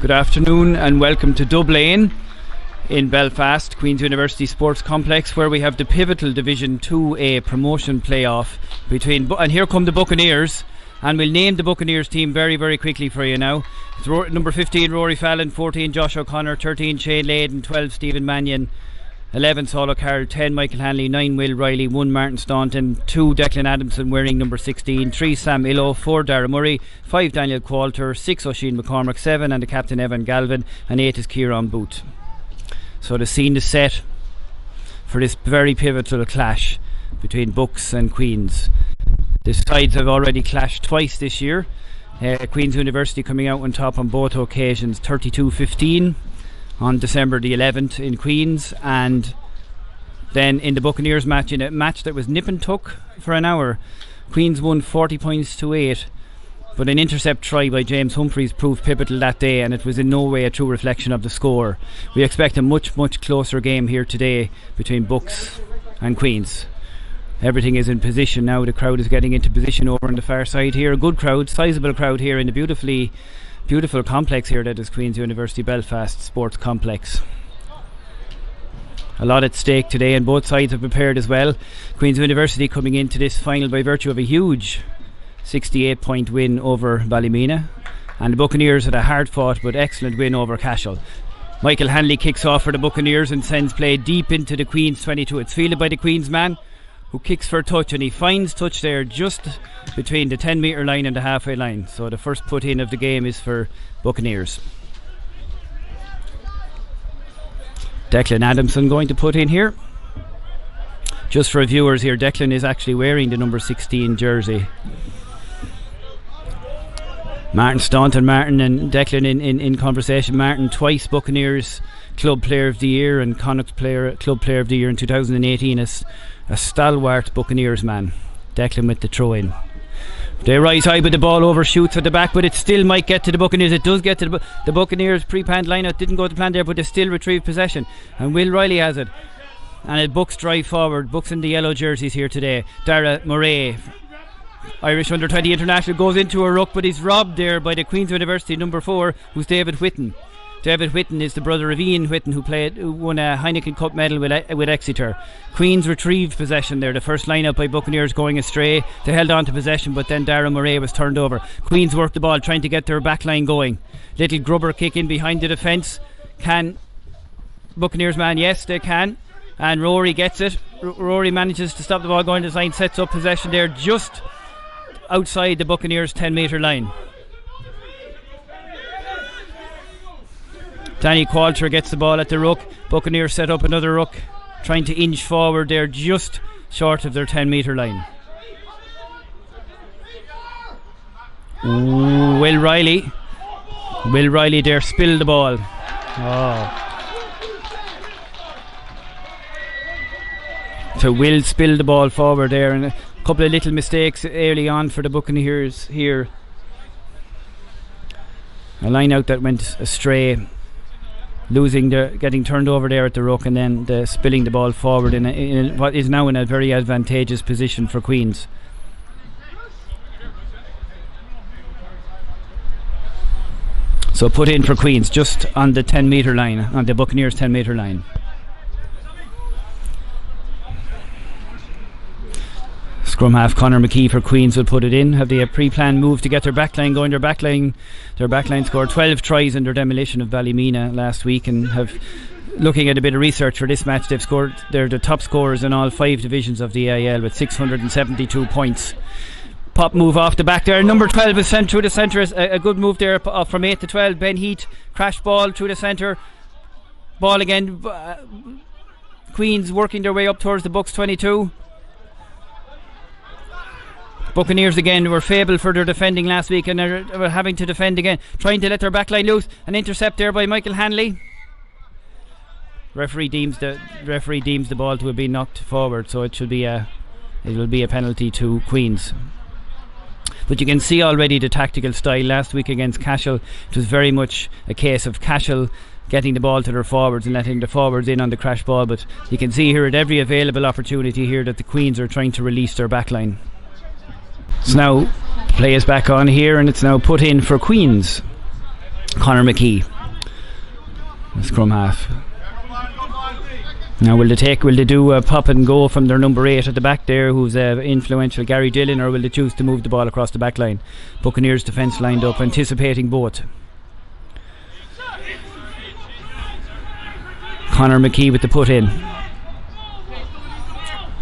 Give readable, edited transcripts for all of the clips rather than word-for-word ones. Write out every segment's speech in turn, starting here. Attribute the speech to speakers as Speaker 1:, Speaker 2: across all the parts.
Speaker 1: Good afternoon and welcome to Dublin in Belfast, Queen's University Sports Complex, where we have the pivotal Division 2A promotion playoff between, and here come the Buccaneers, and we'll name the Buccaneers team very, very quickly for you now. It's number 15 Rory Fallon, 14 Josh O'Connor, 13 Shane Layden, 12 Stephen Mannion, 11 Saul O'Carroll, 10 Michael Hanley, 9 Will Riley, 1 Martin Staunton, 2 Declan Adamson wearing number 16, 3 Sam Illo, 4 Dara Murray, 5 Daniel Qualter, 6 Oisin McCormack, 7 and the captain Evan Galvin, and 8 is Kieran Booth. So the scene is set for this very pivotal clash between Bucks and Queens. The sides have already clashed twice this year. Queen's University coming out on top on both occasions, 32-15 on December the 11th in Queens, and then in the Buccaneers match, in a match that was nip and tuck for an hour, Queens won 40 points to 8, but an intercept try by James Humphreys proved pivotal that day, and it was in no way a true reflection of the score. We expect a much closer game here today between Bucks and Queens. Everything is in position now. The crowd is getting into position over on the far side here. A good crowd, sizable crowd here in the beautiful complex here that is Queen's University Belfast Sports Complex. A lot at stake today, and both sides have prepared as well. Queen's University coming into this final by virtue of a huge 68 point win over Ballymena, and the Buccaneers had a hard fought but excellent win over Cashel. Michael Hanley kicks off for the Buccaneers and sends play deep into the Queen's 22. It's fielded by the Queen's man, who kicks for a touch, and he finds touch there just between the 10 metre line and the halfway line. So the first put in of the game is for Buccaneers. Declan Adamson going to put in here. Just for viewers here, Declan is actually wearing the number 16 jersey. Martin Staunton, Martin and Declan in conversation. Martin twice Buccaneers Club Player of the Year and Connacht Club Player of the Year in 2018 as a stalwart Buccaneers man. Declan with the throw in. They rise high, but the ball overshoots at the back, but it still might get to the Buccaneers. It does get to the Buccaneers. Pre-planned line-out didn't go to plan there, but they still retrieve possession, and Will Riley has it, and it Bucks drive forward. Bucks in the yellow jerseys here today. Dara Murray, Irish under-20 international, goes into a ruck, but he's robbed there by the Queen's University number 4, who's David Whitten. David Whitten is the brother of Ian Whitten, who won a Heineken Cup medal with Exeter. Queens retrieved possession there. The first line-out by Buccaneers going astray. They held on to possession, but then Dara Murray was turned over. Queens worked the ball, trying to get their back line going. Little grubber kick in behind the defence. Can Buccaneers man? Yes, they can. And Rory gets it. Rory manages to stop the ball going to the line, sets up possession there just outside the Buccaneers 10 metre line. Danny Qualter gets the ball at the ruck. Buccaneers set up another ruck, trying to inch forward there just short of their 10 metre line. Will Riley there spilled the ball. So Will spilled the ball forward there, and a couple of little mistakes early on for the Buccaneers here. A line out that went astray, getting turned over there at the ruck, and then spilling the ball forward in what is now in a very advantageous position for Queens. So put in for Queens just on the 10 metre line, on the Buccaneers 10 metre line. Scrum half Conor McKee for Queens will put it in. Have they a pre-planned move to get their backline going? Their backline scored 12 tries in their demolition of Ballymena last week, and have, looking at a bit of research for this match, they're the top scorers in all 5 divisions of the AIL with 672 points. Pop move off the back there. Number 12 is sent through the centre. A good move there from 8 to 12. Ben Heath, crash ball through the centre. Ball again. Queens working their way up towards the Bucks 22. Buccaneers again were fable for their defending last week, and they're having to defend again, trying to let their backline loose. An intercept there by Michael Hanley. Referee deems the ball to have been knocked forward, so it will be a penalty to Queens. But you can see already the tactical style last week against Cashel. It was very much a case of Cashel getting the ball to their forwards and letting the forwards in on the crash ball, but you can see here at every available opportunity here that the Queens are trying to release their backline. So now play is back on here, and it's now put in for Queens. Conor McKee. Scrum half. Now will they do a pop and go from their number 8 at the back there, who's influential, Gary Dillon, or will they choose to move the ball across the back line? Buccaneers defence lined up, anticipating both. Conor McKee with the put in.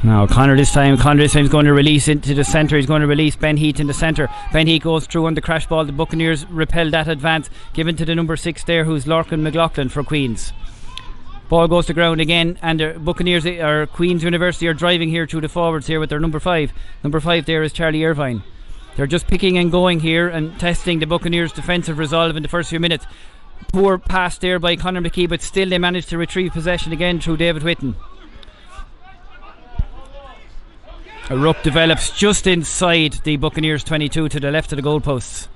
Speaker 1: Now Conor this time is going to release into the centre. He's going to release Ben Heath in the centre. Ben Heath goes through on the crash ball. The Buccaneers repel that advance, given to the number 6 there, who's Lorcan McLaughlin for Queen's. Ball goes to ground again, and the Buccaneers, or Queen's University, are driving here through the forwards here with their number 5. Number 5 there is Charlie Irvine. They're just picking and going here and testing the Buccaneers' defensive resolve in the first few minutes. Poor pass there by Conor McKee, but still they managed to retrieve possession again through David Whitten. A ruck develops just inside the Buccaneers 22 to the left of the goalposts.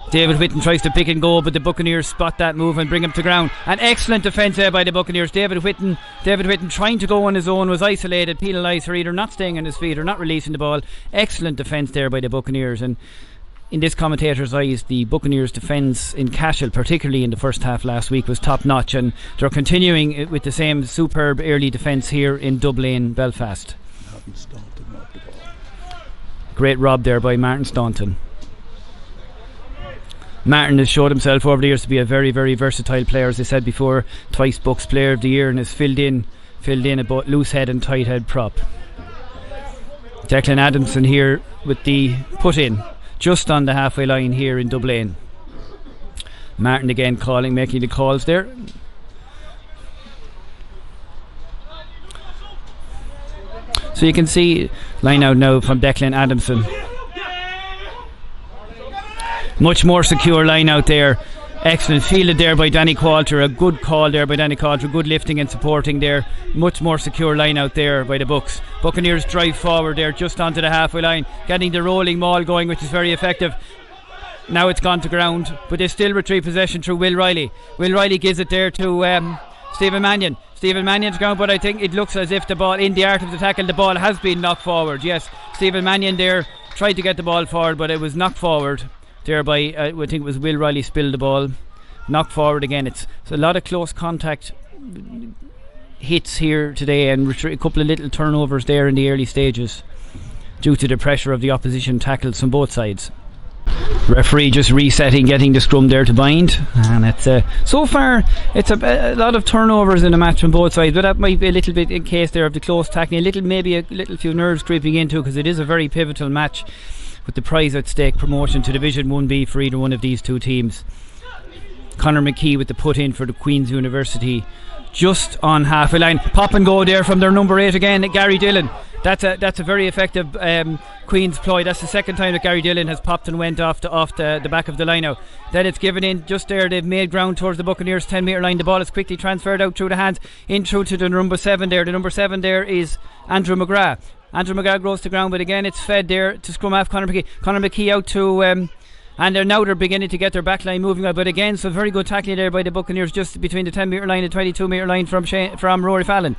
Speaker 1: David Whitten tries to pick and go, but the Buccaneers spot that move and bring him to ground. An excellent defence there by the Buccaneers. David Whitten trying to go on his own, was isolated, penalised for either not staying on his feet or not releasing the ball. Excellent defence there by the Buccaneers, and in this commentator's eyes, the Buccaneers' defence in Cashel, particularly in the first half last week, was top notch, and they're continuing with the same superb early defence here in Dublin, Belfast. Great rob there by Martin Staunton. Martin has showed himself over the years to be a very, very versatile player, as I said before, twice Bucks Player of the Year, and has filled in a both loose head and tight head prop. Declan Adamson here with the put in just on the halfway line here in Dublin. Martin again making the calls there. So you can see line out now from Declan Adamson. Much more secure line out there. Excellent fielded there by Danny Coulter. A good call there by Danny Coulter. Good lifting and supporting there. Much more secure line out there by the Bucks. Buccaneers drive forward there just onto the halfway line, getting the rolling maul going, which is very effective. Now it's gone to ground, but they still retrieve possession through Will Riley. Will Riley gives it there to Stephen Mannion. Stephen Mannion's ground, but I think it looks as if the ball, in the art of the tackle, the ball has been knocked forward. Yes, Stephen Mannion there tried to get the ball forward, but it was knocked forward there by, I think it was Will Riley spilled the ball. Knocked forward again. It's a lot of close contact hits here today, and a couple of little turnovers there in the early stages due to the pressure of the opposition tackles from both sides. Referee just resetting, getting the scrum there to bind, and it's so far it's a lot of turnovers in the match from both sides, but that might be a little bit in case there of the close tackling, maybe a little few nerves creeping into, because it is a very pivotal match with the prize at stake, promotion to Division 1B for either one of these two teams. Conor McKee with the put in for the Queen's University just on half a line. Pop and go there from their number 8 again, Gary Dillon. That's a very effective Queen's ploy. That's the second time that Gary Dillon has popped and went off the back of the line now. Then it's given in just there. They've made ground towards the Buccaneers 10 metre line. The ball is quickly transferred out through the hands, in through to the number 7 there. The number 7 there is Andrew McGrath. Andrew McGrath goes to ground, but again it's fed there to scrum half Conor McKee. Conor McKee out to and they're beginning to get their back line moving out, but again some very good tackling there by the Buccaneers just between the 10 metre line and 22 metre line from Rory Fallon.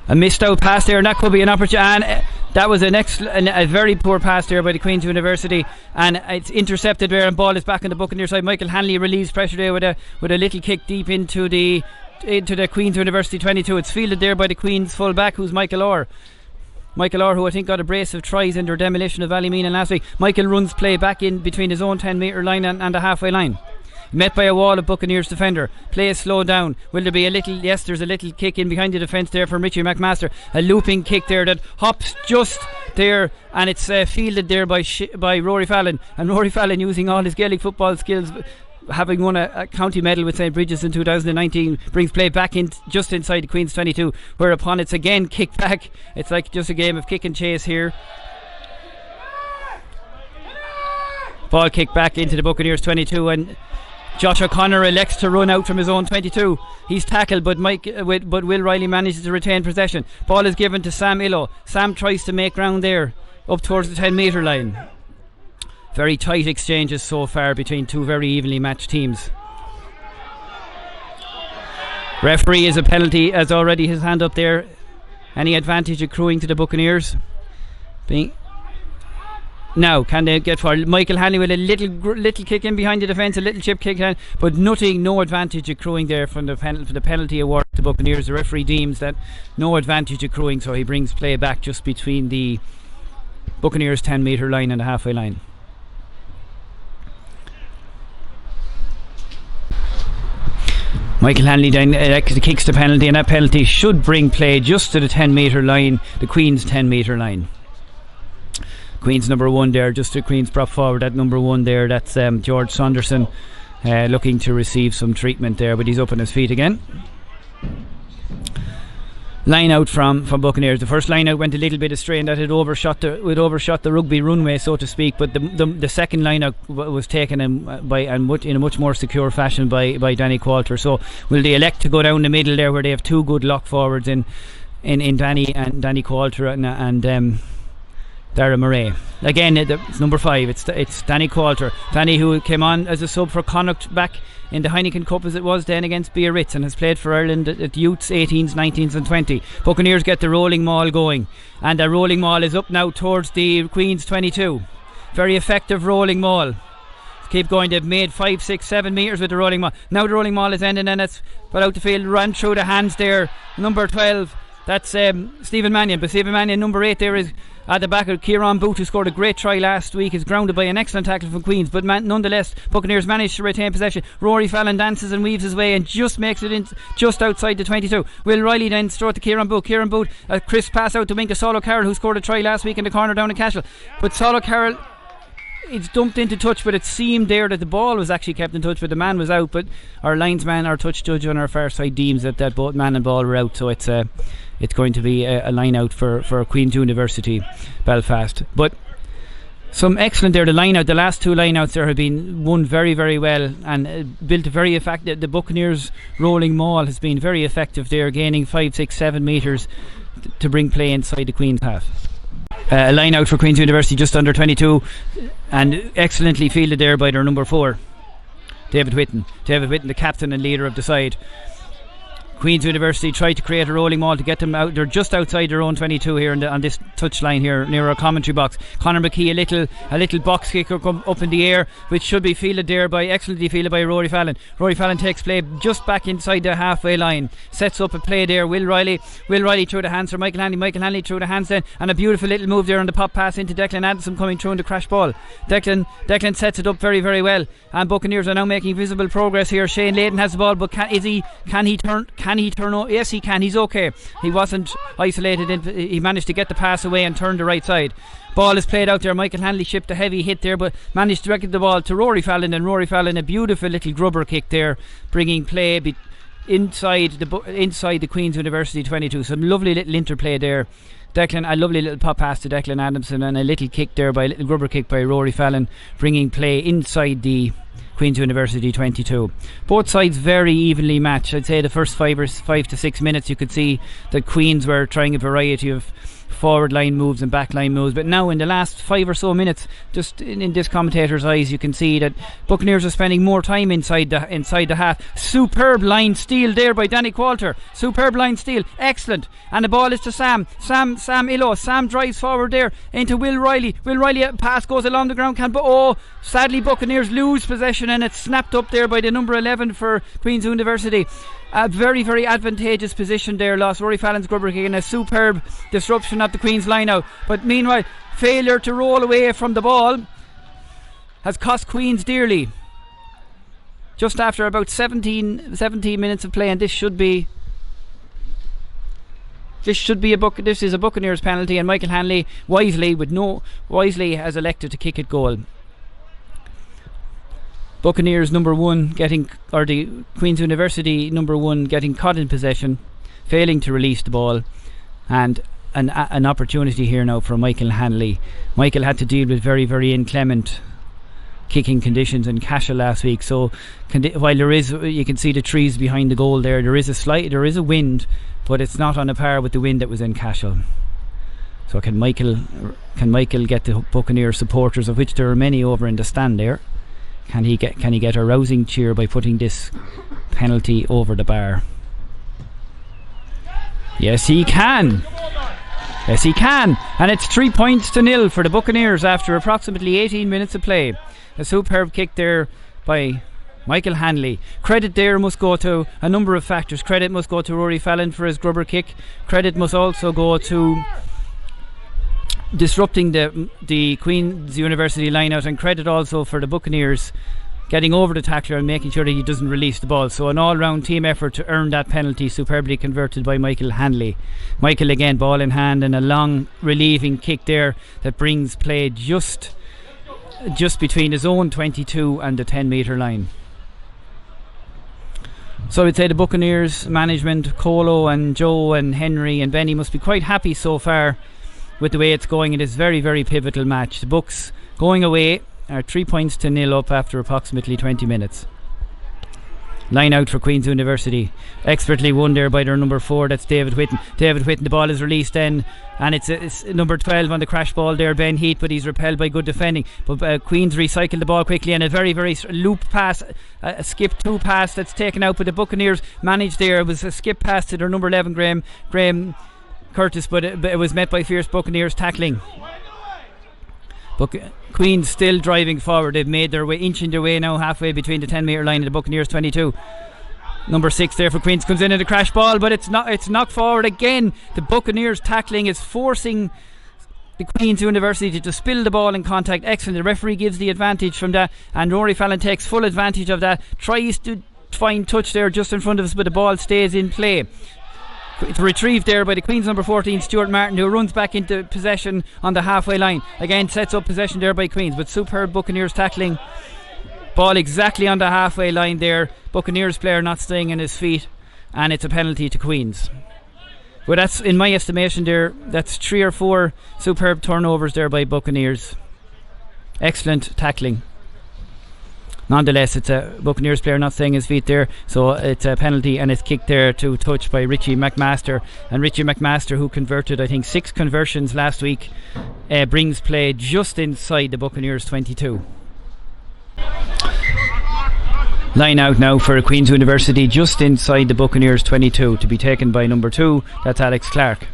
Speaker 1: A missed out pass there, and that could be an opportunity, and that was a very poor pass there by the Queen's University, and it's intercepted there, and ball is back on the Buccaneer side. Michael Hanley relieves pressure there with a little kick deep into the Queen's University 22. It's fielded there by the Queen's full back, who's Michael Orr. Michael Orr, who I think got a brace of tries in their demolition of Ballymena last week. Michael runs play back in between his own 10 metre line and the halfway line. Met by a wall of Buccaneers defender. Play is slowed down. Will there be a little? Yes, there's a little kick in behind the defence there from Richie McMaster. A looping kick there that hops just there, and it's fielded there by Rory Fallon. And Rory Fallon, using all his Gaelic football skills, having won a county medal with St. Bridget's in 2019, brings play back in just inside the Queen's 22, whereupon it's again kicked back. It's like just a game of kick and chase here. Ball kicked back into the Buccaneers 22, and Josh O'Connor elects to run out from his own 22. He's tackled, but Will Riley manages to retain possession. Ball is given to Sam Illo. Sam tries to make ground there up towards the 10 metre line. Very tight exchanges so far between two very evenly matched teams. Referee is a penalty, as already his hand up there. Any advantage accruing to the Buccaneers? Now, can they get for Michael Hanley with a little kick in behind the defence, a little chip kick in, but no advantage accruing there from the penalty award to Buccaneers. The referee deems that no advantage accruing, so he brings play back just between the Buccaneers 10 metre line and the halfway line. Michael Hanley then kicks the penalty, and that penalty should bring play just to the 10 metre line, the Queen's 10 metre line. Queen's number 1 there, just the Queen's prop forward, that number 1 there, that's George Saunderson, looking to receive some treatment there, but he's up on his feet again. Line out from Buccaneers. The first line out went a little bit astray, and that it overshot the rugby runway, so to speak, but the second line out was taken in a much more secure fashion by Danny Coulter. So will they elect to go down the middle there, where they have two good lock forwards in Danny Coulter and Dara Murray. Again, it's number 5. It's Danny Coulter. Danny, who came on as a sub for Connacht back in the Heineken Cup as it was then against Biarritz, and has played for Ireland at youths, 18s, 19s and 20. Buccaneers get the rolling maul going, and the rolling maul is up now towards the Queen's 22. Very effective rolling maul. Keep going. They've made 5, 6, 7 metres with the rolling maul. Now the rolling maul is ending, and it's put out the field, run through the hands there. Number 12, that's Stephen Mannion. But Stephen Mannion, number 8 there, is at the back of Kieran Booth, who scored a great try last week, is grounded by an excellent tackle from Queens, but nonetheless Buccaneers managed to retain possession. Rory Fallon dances and weaves his way and just makes it in just outside the 22. Will Riley then throw it to Kieran Booth, a crisp pass out to wing to Solo Carroll, who scored a try last week in the corner down in Cashel, but Solo Carroll, it's dumped into touch, but it seemed there that the ball was actually kept in touch, but the man was out. But our linesman, our touch judge on our far side, deems that both man and ball were out, so it's going to be a line out for Queen's University Belfast. But some excellent there. The last two line outs there have been won very, very well, and built a very effective. The Buccaneers rolling maul has been very effective there, gaining 5, 6, 7 metres to bring play inside the Queen's half. A line out for Queen's University just under 22, and excellently fielded there by their number 4, David Whitten, the captain and leader of the side. Queen's University tried to create a rolling maul to get them out. They're just outside their own 22 here on this touchline here near our commentary box. Conor McKee, a little box kicker come up in the air, which should be fielded there excellently fielded by Rory Fallon. Rory Fallon takes play just back inside the halfway line, sets up a play there. Will Riley through the hands for Michael Hanley through the hands then, and a beautiful little move there on the pop pass into Declan Addison coming through in the crash ball. Declan sets it up very, very well, and Buccaneers are now making visible progress here. Shane Layden has the ball, but can he turn? Yes, he can. He's okay. He wasn't isolated. He managed to get the pass away and turn the right side. Ball is played out there. Michael Hanley shipped a heavy hit there, but managed to direct the ball to Rory Fallon, and Rory Fallon, a beautiful little grubber kick there, bringing play inside the Queen's University 22. Some lovely little interplay there. A lovely little pop pass to Declan Adamson, and a little grubber kick by Rory Fallon, bringing play inside the Queen's University 22. Both sides very evenly matched. I'd say the first 5 to 6 minutes you could see that Queens were trying a variety of forward line moves and back line moves, but now in the last 5 or so minutes, just in this commentator's eyes, you can see that Buccaneers are spending more time inside the half. Superb line steal there by Danny Coulter. Superb line steal, excellent. And the ball is to Sam Illo. Sam drives forward there into Will Riley. A pass goes along the ground, sadly Buccaneers lose possession, and it's snapped up there by the number 11 for Queen's University. A very, very advantageous position there, lost Rory Fallon's grubber kick, and a superb disruption of the Queen's line out. But meanwhile, failure to roll away from the ball has cost Queen's dearly. Just after about 17 minutes of play, and this is a Buccaneers penalty, and Michael Hanley wisely has elected to kick it goal. Buccaneers number 1 the Queen's University number 1 getting caught in possession, failing to release the ball, and an opportunity here now for Michael Hanley. Michael had to deal with very, very inclement kicking conditions in Cashel last week, so while you can see the trees behind the goal there is a wind, but it's not on a par with the wind that was in Cashel. So can Michael get the Buccaneers supporters, of which there are many over in the stand there, Can he get a rousing cheer by putting this penalty over the bar? Yes, he can. Yes, he can. And it's 3-0 for the Buccaneers after approximately 18 minutes of play. A superb kick there by Michael Hanley. Credit there must go to a number of factors. Credit must go to Rory Fallon for his grubber kick. Credit must also go to disrupting the Queen's University line-out, and credit also for the Buccaneers getting over the tackler and making sure that he doesn't release the ball. So an all-round team effort to earn that penalty, superbly converted by Michael Hanley. Michael again, ball in hand, and a long relieving kick there that brings play just between his own 22 and the 10-metre line. So I'd say the Buccaneers management, Colo and Joe and Henry and Benny, must be quite happy so far with the way it's going in this very, very pivotal match. The Bucks going away are 3-0 up after approximately 20 minutes. Line out for Queen's University, expertly won there by their number 4, that's David Whitten. David Whitten, the ball is released then, and it's number 12 on the crash ball there, Ben Heath, but he's repelled by good defending. But Queen's recycled the ball quickly, and a very, very loop pass, a skip 2 pass that's taken out, but the Buccaneers managed there. It was a skip pass to their number 11 Graham Curtis, but it was met by fierce Buccaneers tackling. But Queen's still driving forward. They've made their way, inching their way now halfway between the 10-metre line and the Buccaneers 22. Number 6 there for Queen's comes in at a crash ball, but it's knocked forward again. The Buccaneers tackling is forcing the Queen's University to spill the ball in contact. Excellent. The referee gives the advantage from that, and Rory Fallon takes full advantage of that. Tries to find touch there just in front of us, but the ball stays in play. It's retrieved there by the Queen's number 14, Stuart Martin, who runs back into possession on the halfway line. Again, sets up possession there by Queen's, but superb Buccaneers tackling. Ball exactly on the halfway line there. Buccaneers player not staying on his feet, and it's a penalty to Queen's. But that's, in my estimation there, that's 3 or 4 superb turnovers there by Buccaneers. Excellent tackling. Nonetheless, it's a Buccaneers player not staying his feet there, so it's a penalty, and it's kicked there to touch by Richie McMaster. And Richie McMaster, who converted I think 6 conversions last week, brings play just inside the Buccaneers 22. Line out now for Queen's University just inside the Buccaneers 22, to be taken by number 2, that's Alex Clark.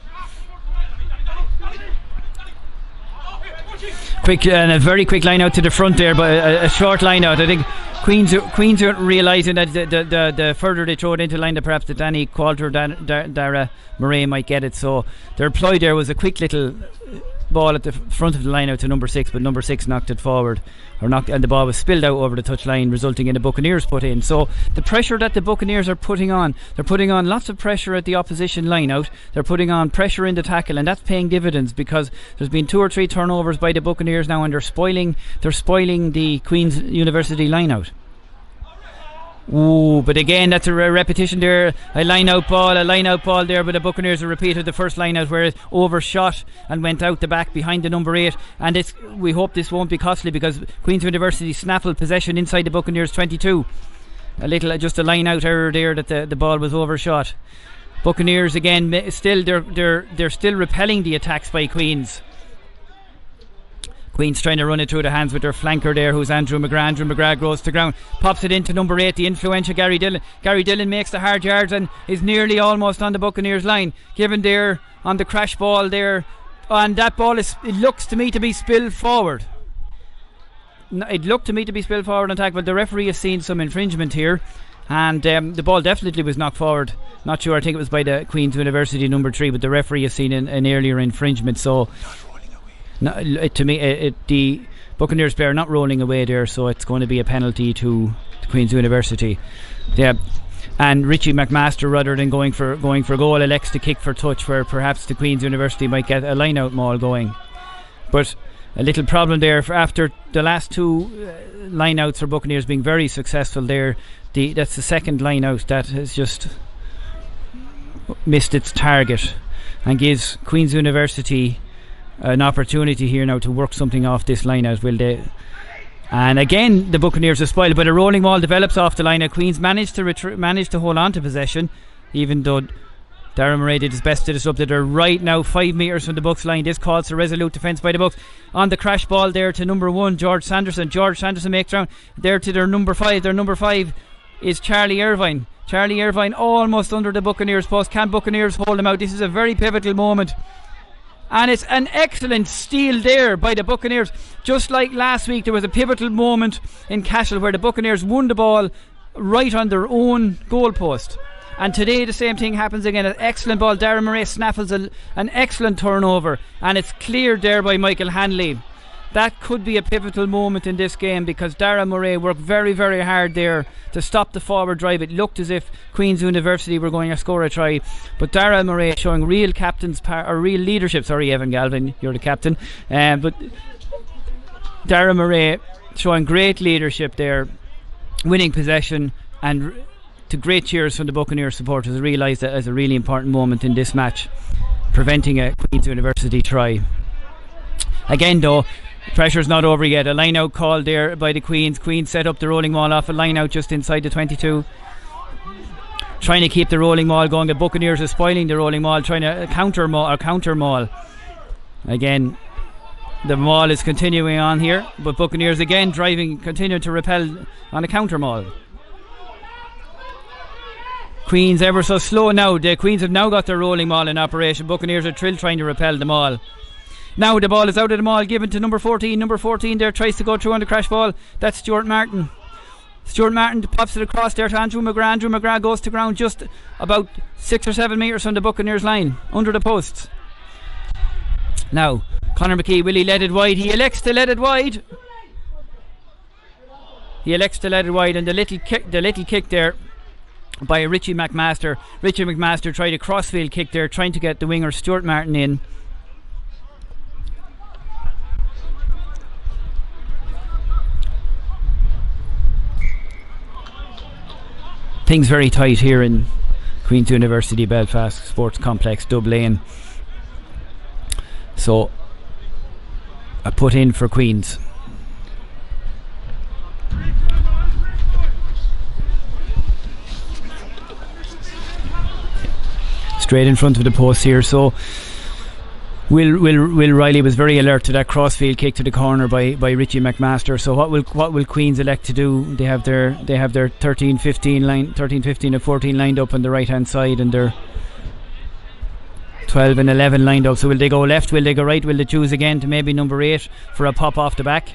Speaker 1: Quick, and a very quick line out to the front there, but a short line out. I think Queen's are realising that the further they throw it into line, that perhaps the Danny Qualter, Dara Murray might get it. So their ploy there was a quick little ball at the front of the line out to number 6, but number 6 knocked it forward, and the ball was spilled out over the touch line, resulting in the Buccaneers put in. So the pressure that the Buccaneers are putting on, they're putting on lots of pressure at the opposition line out, they're putting on pressure in the tackle, and that's paying dividends, because there's been 2 or 3 turnovers by the Buccaneers now, and they're spoiling the Queen's University line out. Ooh, but again, that's a repetition there. A line out ball there, but the Buccaneers have repeated the first line out where it overshot and went out the back behind the number 8. And we hope this won't be costly, because Queen's University snaffled possession inside the Buccaneers 22. Just a line out error there, that the ball was overshot. Buccaneers again, still they're still repelling the attacks by Queen's. Queen's trying to run it through the hands with their flanker there, who's Andrew McGrath. Andrew McGrath goes to ground, pops it into number 8, the influential Gary Dillon. Gary Dillon makes the hard yards and is nearly almost on the Buccaneers line. Given there on the crash ball there, and that ball it looks to me to be spilled forward. It looked to me to be spilled forward on tackle, but the referee has seen some infringement here, and the ball definitely was knocked forward. Not sure, I think it was by the Queen's University number 3, but the referee has seen an earlier infringement. So to me, the Buccaneers player not rolling away there, so it's going to be a penalty to Queen's University. Yeah, and Richie McMaster, rather than going for goal, elects to kick for touch, where perhaps the Queen's University might get a line out maul going. But a little problem there after the last 2 line outs for Buccaneers being very successful there. That's the second line out that has just missed its target, and gives Queen's University an opportunity here now to work something off this line out, will they? And again, the Buccaneers are spoiled, but a rolling ball develops off the line out. Queen's managed to hold on to possession, even though Darren Murray did his best to disrupt it. They're right now 5 metres from the Bucks line. This calls for resolute defence by the Bucks. On the crash ball there to number 1, George Sanderson. George Sanderson makes round there to their number 5. Their number 5 is Charlie Irvine. Charlie Irvine almost under the Buccaneers post. Can Buccaneers hold him out? This is a very pivotal moment. And it's an excellent steal there by the Buccaneers. Just like last week, there was a pivotal moment in Cashel where the Buccaneers won the ball right on their own goalpost. And today the same thing happens again. An excellent ball. Darren Murray snaffles an excellent turnover, and it's cleared there by Michael Hanley. That could be a pivotal moment in this game because Darren Murray worked very, very hard there to stop the forward drive. It looked as if Queen's University were going to score a try, but Darren Murray showing real real leadership. Sorry, Evan Galvin, you're the captain. But Darren Murray showing great leadership there, winning possession, and to great cheers from the Buccaneers supporters who realised that as a really important moment in this match, preventing a Queen's University try. Again though, pressure's not over yet. A line out called there by the Queens. Queens set up the rolling maul off a line out just inside the 22, trying to keep the rolling maul going. The Buccaneers are spoiling the rolling maul, trying to counter maul. Again, the maul is continuing on here, but Buccaneers again continuing to repel on a counter maul. Queens ever so slow now. The Queens have now got their rolling maul in operation. Buccaneers are trying to repel the maul. Now the ball is out of the maul, given to number 14. Number 14 there tries to go through on the crash ball. That's Stuart Martin. Stuart Martin pops it across there to Andrew McGrath. Andrew McGrath goes to ground just about 6 or 7 metres from the Buccaneers line, under the posts. Now Conor McKee, will he let it wide? He elects to let it wide. And the little kick there by Richie McMaster. Richie McMaster tried a crossfield kick there, trying to get the winger Stuart Martin in. Things very tight here in Queen's University Belfast Sports Complex, Dublin. So a put in for Queens. Straight in front of the post here. So Will Riley was very alert to that crossfield kick to the corner by Richie McMaster. So what will Queens elect to do? They have their 13-15 and 14 lined up on the right hand side, and their 12 and 11 lined up. So will they go left? Will they go right? Will they choose again to maybe number 8 for a pop off the back?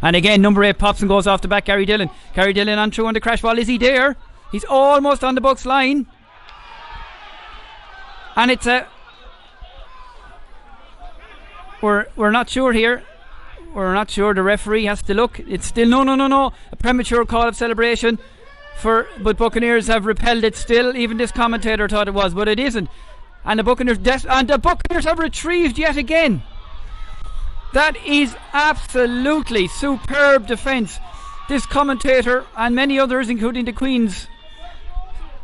Speaker 1: And again number 8 pops and goes off the back. Gary Dillon on through on the crash ball. Is he there? He's almost on the Bucks line, and it's a We're not sure here. We're not sure. The referee has to look. It's still no. A premature call of celebration but Buccaneers have repelled it still. Even this commentator thought it was, but it isn't. And the Buccaneers have retrieved yet again. That is absolutely superb defence. This commentator and many others, including the Queen's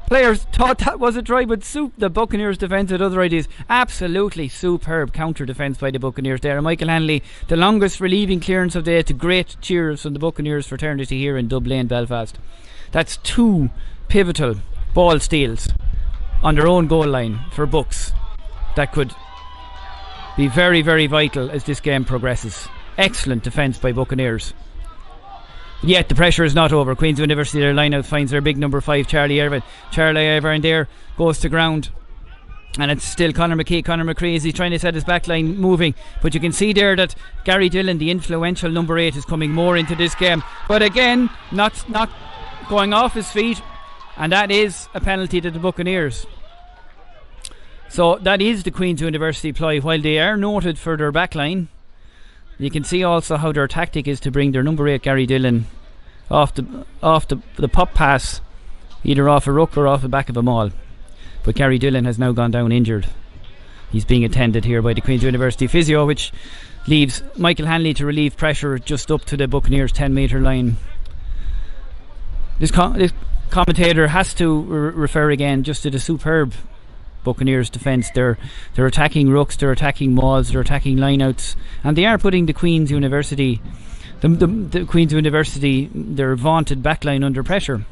Speaker 1: players, thought that was a try, but the Buccaneers defence had other ideas. Absolutely superb counter defence by the Buccaneers there. And Michael Hanley, the longest relieving clearance of the day, to great cheers from the Buccaneers fraternity here in Dublin, Belfast. That's 2 pivotal ball steals on their own goal line for Bucks that could be very, very vital as this game progresses. Excellent defence by Buccaneers. Yet the pressure is not over. Queen's University, their line out, finds their big number 5, Charlie Irvine. Charlie Irvine there goes to ground, and it's still Conor McCree as he's trying to set his back line moving, but you can see there that Gary Dillon, the influential number 8, is coming more into this game, but again not going off his feet, and that is a penalty to the Buccaneers. So that is the Queen's University ploy. While they are noted for their back line, you can see also how their tactic is to bring their number 8 Gary Dillon off the pop pass, either off a ruck or off the back of a maul. But Gary Dillon has now gone down injured. He's being attended here by the Queen's University physio, which leaves Michael Hanley to relieve pressure just up to the Buccaneers 10 metre line. This commentator has to refer again just to the superb Buccaneers defence. They're attacking rucks, they're attacking mauls, they're attacking lineouts, and they are putting the Queen's University, the Queen's University, their vaunted backline under pressure.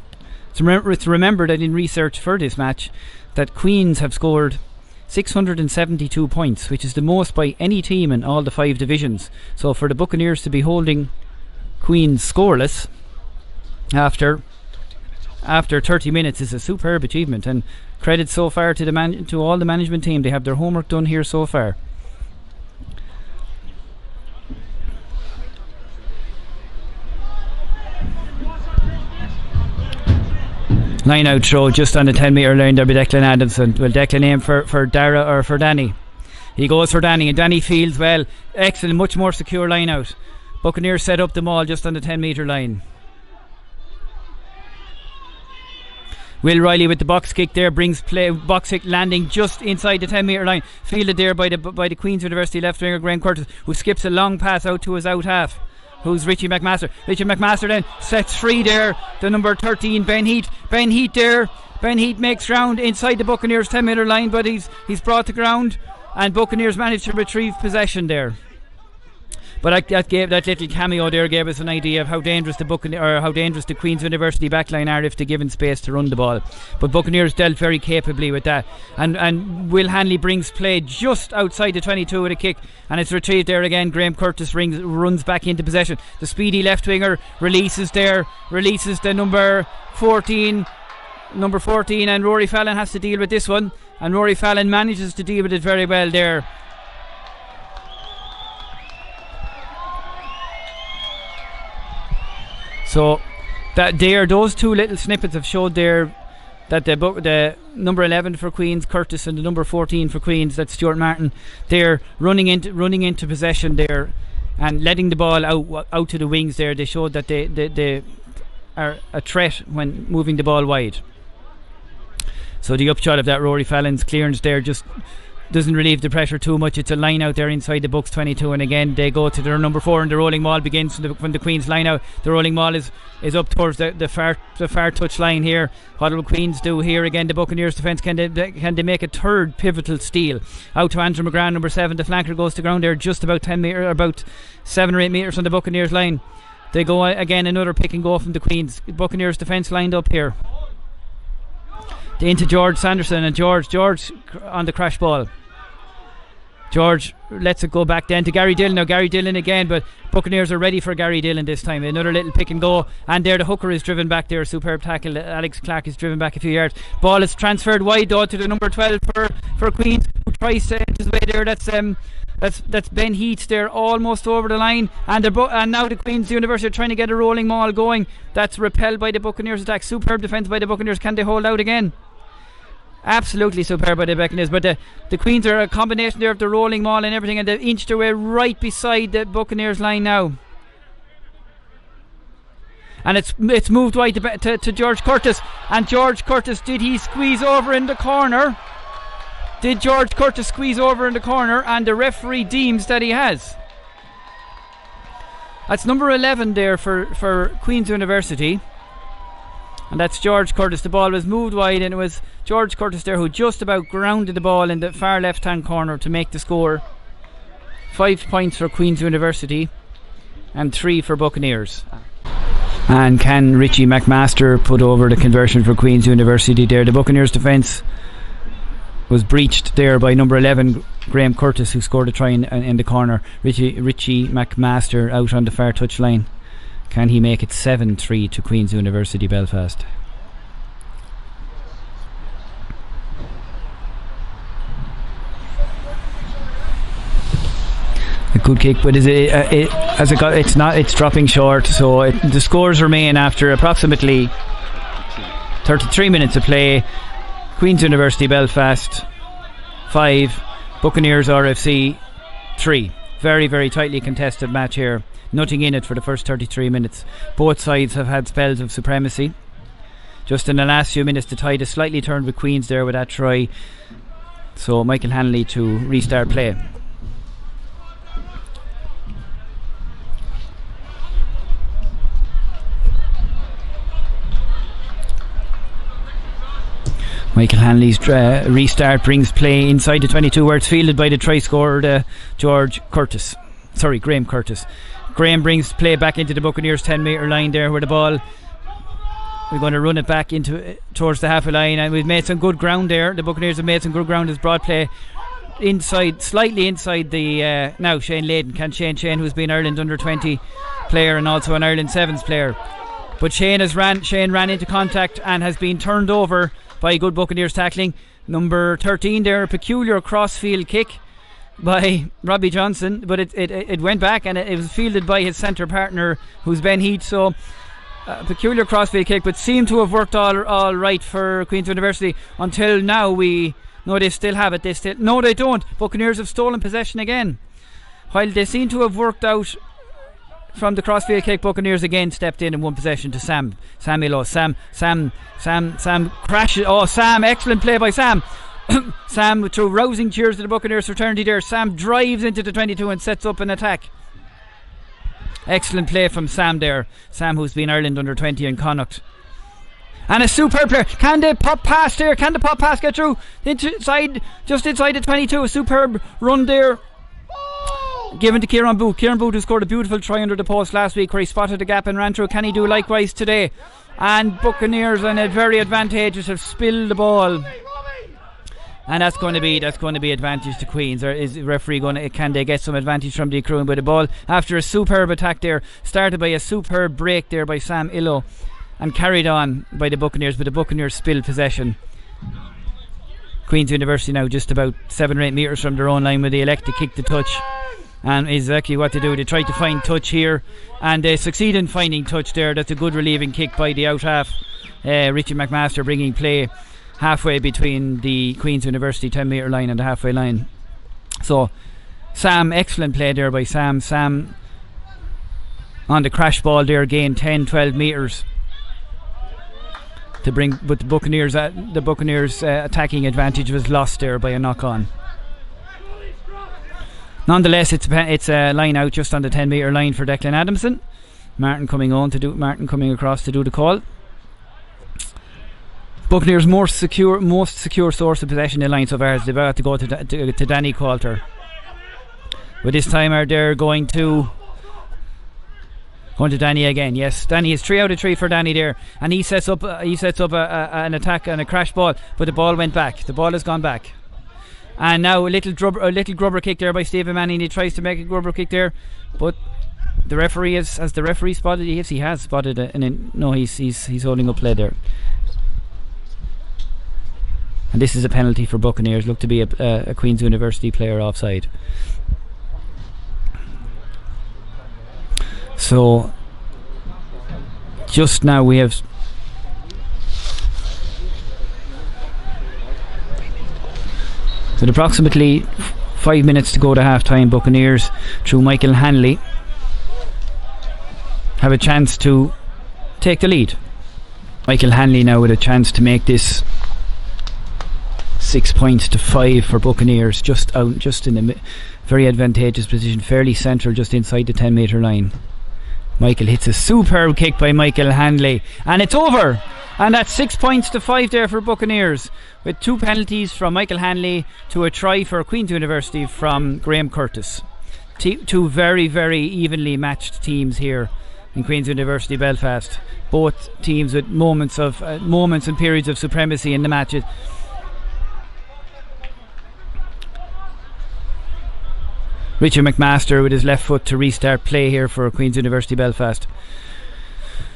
Speaker 1: So remember that in research for this match, that Queen's have scored 672 points, which is the most by any team in all the 5 divisions. So for the Buccaneers to be holding Queen's scoreless after 30 minutes is a superb achievement, and credit so far to all the management team. They have their homework done here so far. Line out throw just on the 10 metre line there by Declan Adamson. Will Declan aim for Dara or for Danny? He goes for Danny, and Danny fields well. Excellent, much more secure line out. Buccaneers set up the maul just on the 10 metre line. Will Riley with the box kick there brings play. Box kick landing just inside the 10 metre line. Fielded there by the Queen's University left winger Graham Curtis, who skips a long pass out to his out half. Who's Richie McMaster? Richie McMaster then sets free there the number 13 Ben Heat. Ben Heat there. Ben Heat makes ground inside the Buccaneers 10 metre line, but he's brought to ground, and Buccaneers managed to retrieve possession there. But that little cameo there gave us an idea of how dangerous the Queen's University backline are if they're given space to run the ball. But Buccaneers dealt very capably with that. And Will Hanley brings play just outside the 22 with a kick, and it's retrieved there again. Graham Curtis runs back into possession. The speedy left winger releases the number 14, and Rory Fallon has to deal with this one, and Rory Fallon manages to deal with it very well there. So that those two little snippets have showed there that the number 11 for Queens, Curtis, and the number 14 for Queens, that's Stuart Martin, they're running into possession there and letting the ball out to the wings there. They showed that they are a threat when moving the ball wide. So the upshot of that, Rory Fallon's clearance there just doesn't relieve the pressure too much. It's a line out there inside the Bucks 22, and again they go to their number 4, and the rolling maul begins when the Queens line out. The rolling maul is up towards the far touch line here. What will Queens do here again? The Buccaneers defence, can they make a third pivotal steal? Out to Andrew McGrath, number 7. The flanker goes to ground there just about 10 metres, about 7 or 8 metres on the Buccaneers line. They go again, another pick and go from the Queens. Buccaneers defence lined up here. Into George Sanderson, and George on the crash ball. George lets it go back then to Gary Dillon. Now Gary Dillon again, but Buccaneers are ready for Gary Dillon this time. Another little pick and go, and there the hooker is driven back there. Superb tackle. Alex Clark is driven back a few yards. Ball is transferred wide though to the number 12 for Queens, who tries to enter his way there. That's Ben Heath there, almost over the line, and now the Queen's University are trying to get a rolling maul going. That's repelled by the Buccaneers attack. Superb defence by the Buccaneers. Can they hold out again? Absolutely superb by the Buccaneers, but the Queens are a combination there of the rolling maul and everything, and they've inched their way right beside the Buccaneers line now. And it's moved wide to George Curtis, and George Curtis, did he squeeze over in the corner? Did George Curtis squeeze over in the corner? And the referee deems that he has. That's number 11 there for Queen's University, and that's George Curtis. The ball was moved wide, and it was George Curtis there who just about grounded the ball in the far left hand corner to make the score. 5 points for Queen's University and 3 for Buccaneers. And can Richie McMaster put over the conversion for Queen's University there? The Buccaneers defence was breached there by number 11 Graham Curtis, who scored a try in the corner. Richie McMaster out on the far touch line. Can he make it 7-3 to Queen's University Belfast? A good kick, but it's dropping short. So the scores remain after approximately 33 minutes of play. Queen's University Belfast 5, Buccaneers RFC 3. Very, very tightly contested match here. Nothing in it for the first 33 minutes. Both sides have had spells of supremacy. Just in the last few minutes, the tide has slightly turned with Queens there with that try. So Michael Hanley to restart play. Michael Hanley's restart brings play inside the 22, where it's fielded by the try scorer Graham Curtis. Graham brings play back into the Buccaneers 10 metre line there, where the ball, we're going to run it back towards the half a line, and we've made some good ground there. The Buccaneers have made some good ground as broad play slightly inside the now Shane Layden. Can Shane, who's been Ireland under 20 player and also an Ireland Sevens player, but Shane ran into contact and has been turned over by good Buccaneers tackling. Number 13 there, a peculiar crossfield kick by Robbie Johnson, but it went back, and it was fielded by his centre partner, who's Ben Heath. So peculiar crossfield kick, but seemed to have worked all right for Queen's University until now. No, they still have it. No, they don't. Buccaneers have stolen possession again. While they seem to have worked out from the crossfield kick, Buccaneers again stepped in and won possession to Sam Illo. Sam crashes. Oh, Sam, excellent play by Sam. Sam threw rousing cheers to the Buccaneers fraternity there. Sam drives into the 22 and sets up an attack. Excellent play from Sam there. Sam, who's been Ireland under 20 in Connacht. And a superb player. Can the pop pass there? Can the pop pass get through? Just inside the 22. A superb run there. Given to Kieran Booth. Kieran Booth, who scored a beautiful try under the post last week where he spotted the gap and ran through. Can he do likewise today? And Buccaneers, and a very advantageous, have spilled the ball. And that's going to be advantage to Queens. Or is the referee can they get some advantage from the accruing by the ball after a superb attack there, started by a superb break there by Sam Illo and carried on by the Buccaneers, but the Buccaneers spilled possession. Queen's University now just about 7 or 8 metres from their own line, where they elect to kick the touch, and exactly what to do. They try to find touch here and they succeed in finding touch there. That's a good relieving kick by the out half, Richie McMaster, bringing play halfway between the Queen's University 10 metre line and the halfway line. So Sam, excellent play there by Sam on the crash ball there, gained 10-12 metres to bring, but the Buccaneers attacking advantage was lost there by a knock on. Nonetheless, it's a line out just on the 10 metre line for Declan Adamson. Martin coming across to do the call. Buccaneers' most secure source of possession in the line so far, as they've got to go to Danny Coulter. But this time they're going to Danny again. Yes, Danny is 3 out of 3 for Danny there, and he sets up an attack and a crash ball, but the ball went back. The ball has gone back, and now a little grubber kick there by Stephen Manning. He tries to make a grubber kick there, but the referee has the referee spotted? Yes, he has spotted it, and no, he's holding up play there. And this is a penalty for Buccaneers. Look to be a Queen's University player offside. So just now we have with approximately 5 minutes to go to half time, Buccaneers through Michael Hanley have a chance to take the lead. Michael Hanley now with a chance to make this 6 points to 5 for Buccaneers, just in a very advantageous position, fairly central, just inside the 10 metre line. Michael hits a superb kick by Michael Hanley, and it's over. And that's 6 points to 5 there for Buccaneers, with 2 penalties from Michael Hanley to a try for Queen's University from Graham Curtis. Two very, very evenly matched teams here in Queen's University Belfast. Both teams with moments and periods of supremacy in the matches. Richard McMaster with his left foot to restart play here for Queen's University Belfast.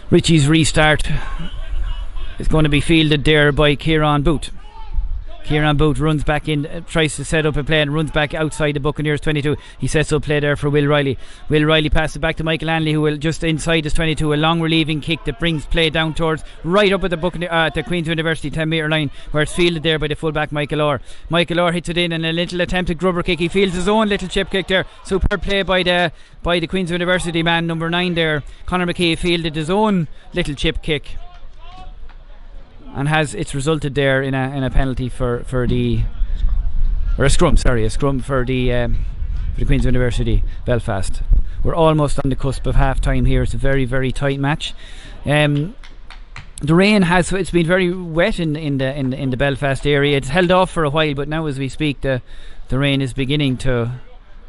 Speaker 1: Richie's restart is going to be fielded there by Kieran Booth. Kieran Booth runs back in, tries to set up a play and runs back outside the Buccaneers 22. He sets up play there for Will Riley. Will Riley passes back to Michael Hanley, who will just inside his 22, a long relieving kick that brings play down towards right up at the Queen's University 10 metre line, where it's fielded there by the fullback Michael Orr. Michael Orr hits it in, and a little attempted grubber kick. He fields his own little chip kick there. Superb play by the Queen's University man number 9 there. Conor McKee fielded his own little chip kick, and it's resulted there in a penalty for a scrum for the Queen's University Belfast. We're almost on the cusp of half time here. It's a very, very tight match. The rain it's been very wet in the Belfast area. It's held off for a while, but now as we speak the rain is beginning to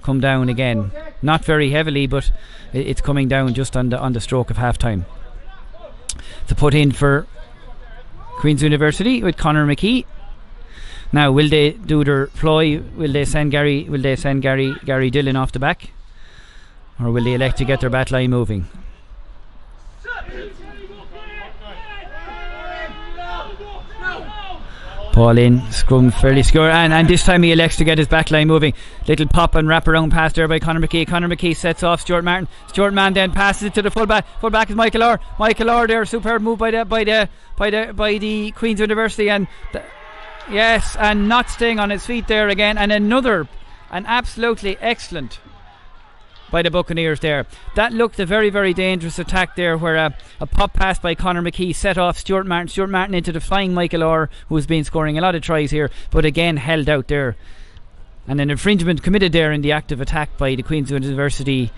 Speaker 1: come down again. Not very heavily, but it's coming down just on the stroke of half time. To put in for Queen's University with Conor McKee. Now, will they do their ploy? Will they send Gary Dillon off the back, or will they elect to get their back line moving? Ball in, scrum fairly secure, and this time he elects to get his back line moving. Little pop and wrap around pass there by Conor McKee. Conor McKee sets off Stuart Martin. Stuart Martin then passes it to the fullback. Fullback is Michael Orr. Michael Orr there, superb move by the Queen's University, and yes, and not staying on his feet there again, and an absolutely excellent by the Buccaneers there. That looked a very, very dangerous attack there, where a pop pass by Conor McKee set off Stuart Martin. Stuart Martin into the flying Michael Orr, who's been scoring a lot of tries here, but again held out there. And an infringement committed there in the active attack by the Queen's University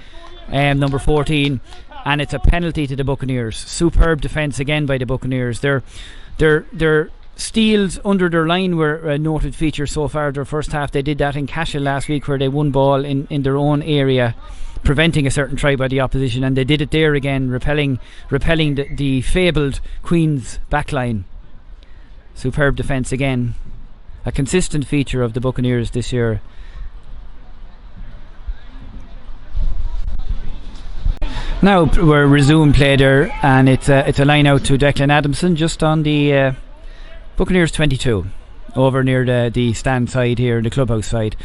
Speaker 1: number 14, and it's a penalty to the Buccaneers. Superb defence again by the Buccaneers. Their steals under their line were a noted feature so far their first half. They did that in Cashel last week, where they won ball in their own area, preventing a certain try by the opposition, and they did it there again, repelling the fabled Queen's backline. Superb defence again, a consistent feature of the Buccaneers this year. Now we're resumed play there, and it's a line out to Declan Adamson just on the Buccaneers 22, over near the stand side here, the clubhouse side.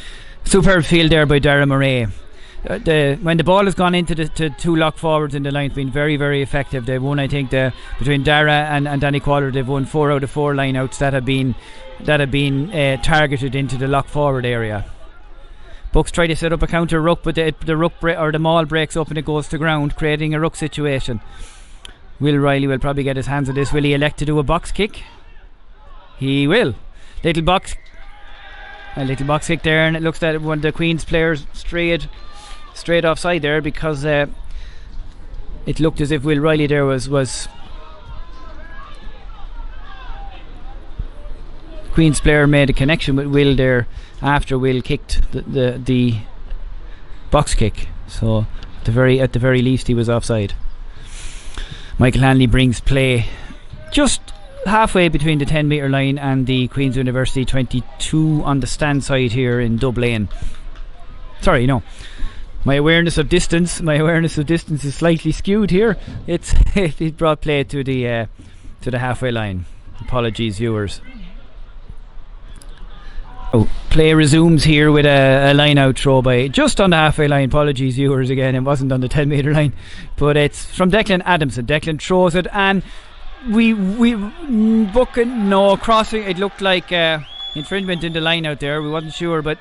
Speaker 1: Superb field there by Dara Murray. When the ball has gone into the two lock forwards in the line, it's been very, very effective. They've won, I think, between Dara and Danny Qualler, they've won 4 out of 4 line outs that have been targeted into the lock forward area. Bucks try to set up a counter ruck, but the ruck or the maul breaks up and it goes to ground, creating a ruck situation. Will Riley will probably get his hands on this. Will he elect to do a box kick? He will. Little box kick there, and it looks like one of the Queen's players straight offside there, because it looked as if Will Riley there was Queen's player made a connection with Will there after Will kicked the box kick. So at the very least he was offside. Michael Hanley brings play just halfway between the 10 metre line and the Queen's University 22 on the stand side here in Dublin. Sorry, no. My awareness of distance is slightly skewed here. It brought play to the halfway line. Apologies, viewers. Play resumes here with a line out throw by just on the halfway line. Apologies, viewers, again, it wasn't on the 10 metre line, but it's from Declan Adamson. Declan throws it, and we booking no crossing. It looked like infringement in the line out there. We wasn't sure, but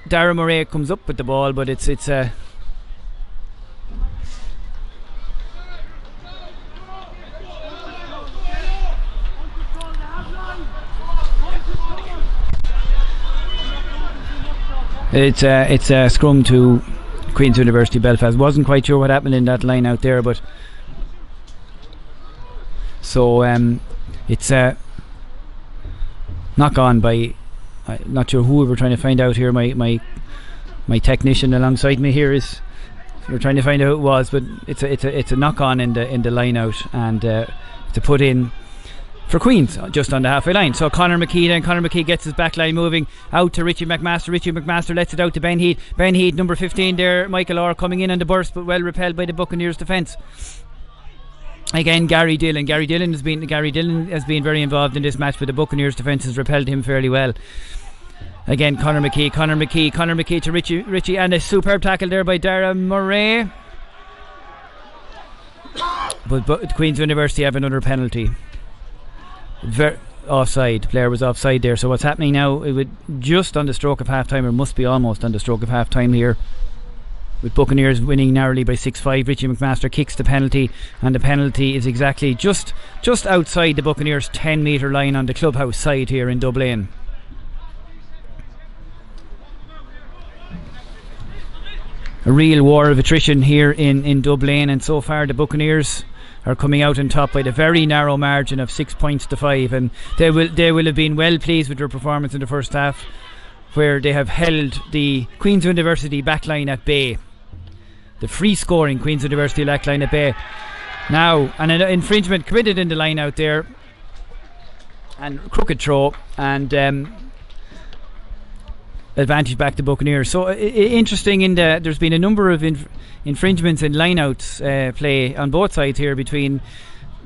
Speaker 1: Dara Murray comes up with the ball, but it's a it's a scrum to Queen's University Belfast. Wasn't quite sure what happened in that line out there, but so it's a knock on by, I'm not sure who we were trying to find out here. My technician alongside me here is, we're trying to find out who it was, but it's a knock on in the line out, and to put in for Queens just on the halfway line. So Conor McKee gets his back line moving out to Richie McMaster lets it out to Ben Heath, number 15 there. Michael Orr coming in on the burst, but well repelled by the Buccaneers defence. Again, Gary Dillon has been very involved in this match, but the Buccaneers defence has repelled him fairly well. Again, Conor McKee to Richie, and a superb tackle there by Dara Murray. But Queen's University have another penalty. Offside. Player was offside there. So what's happening now, it would just on the stroke of half time, or must be almost on the stroke of half time here, with Buccaneers winning narrowly by 6-5. Richie McMaster kicks the penalty, and the penalty is exactly just outside the Buccaneers 10 metre line on the clubhouse side here in Dublin. A real war of attrition here in Dublin, and so far the Buccaneers are coming out on top by the very narrow margin of 6 points to 5, and they will have been well pleased with their performance in the first half, where they have held the Queen's University backline at bay. The free scoring Queen's University backline at bay. Now, an infringement committed in the line out there, and crooked throw, and advantage back to Buccaneers. So interesting in there's been a number of infringements in lineouts play on both sides here between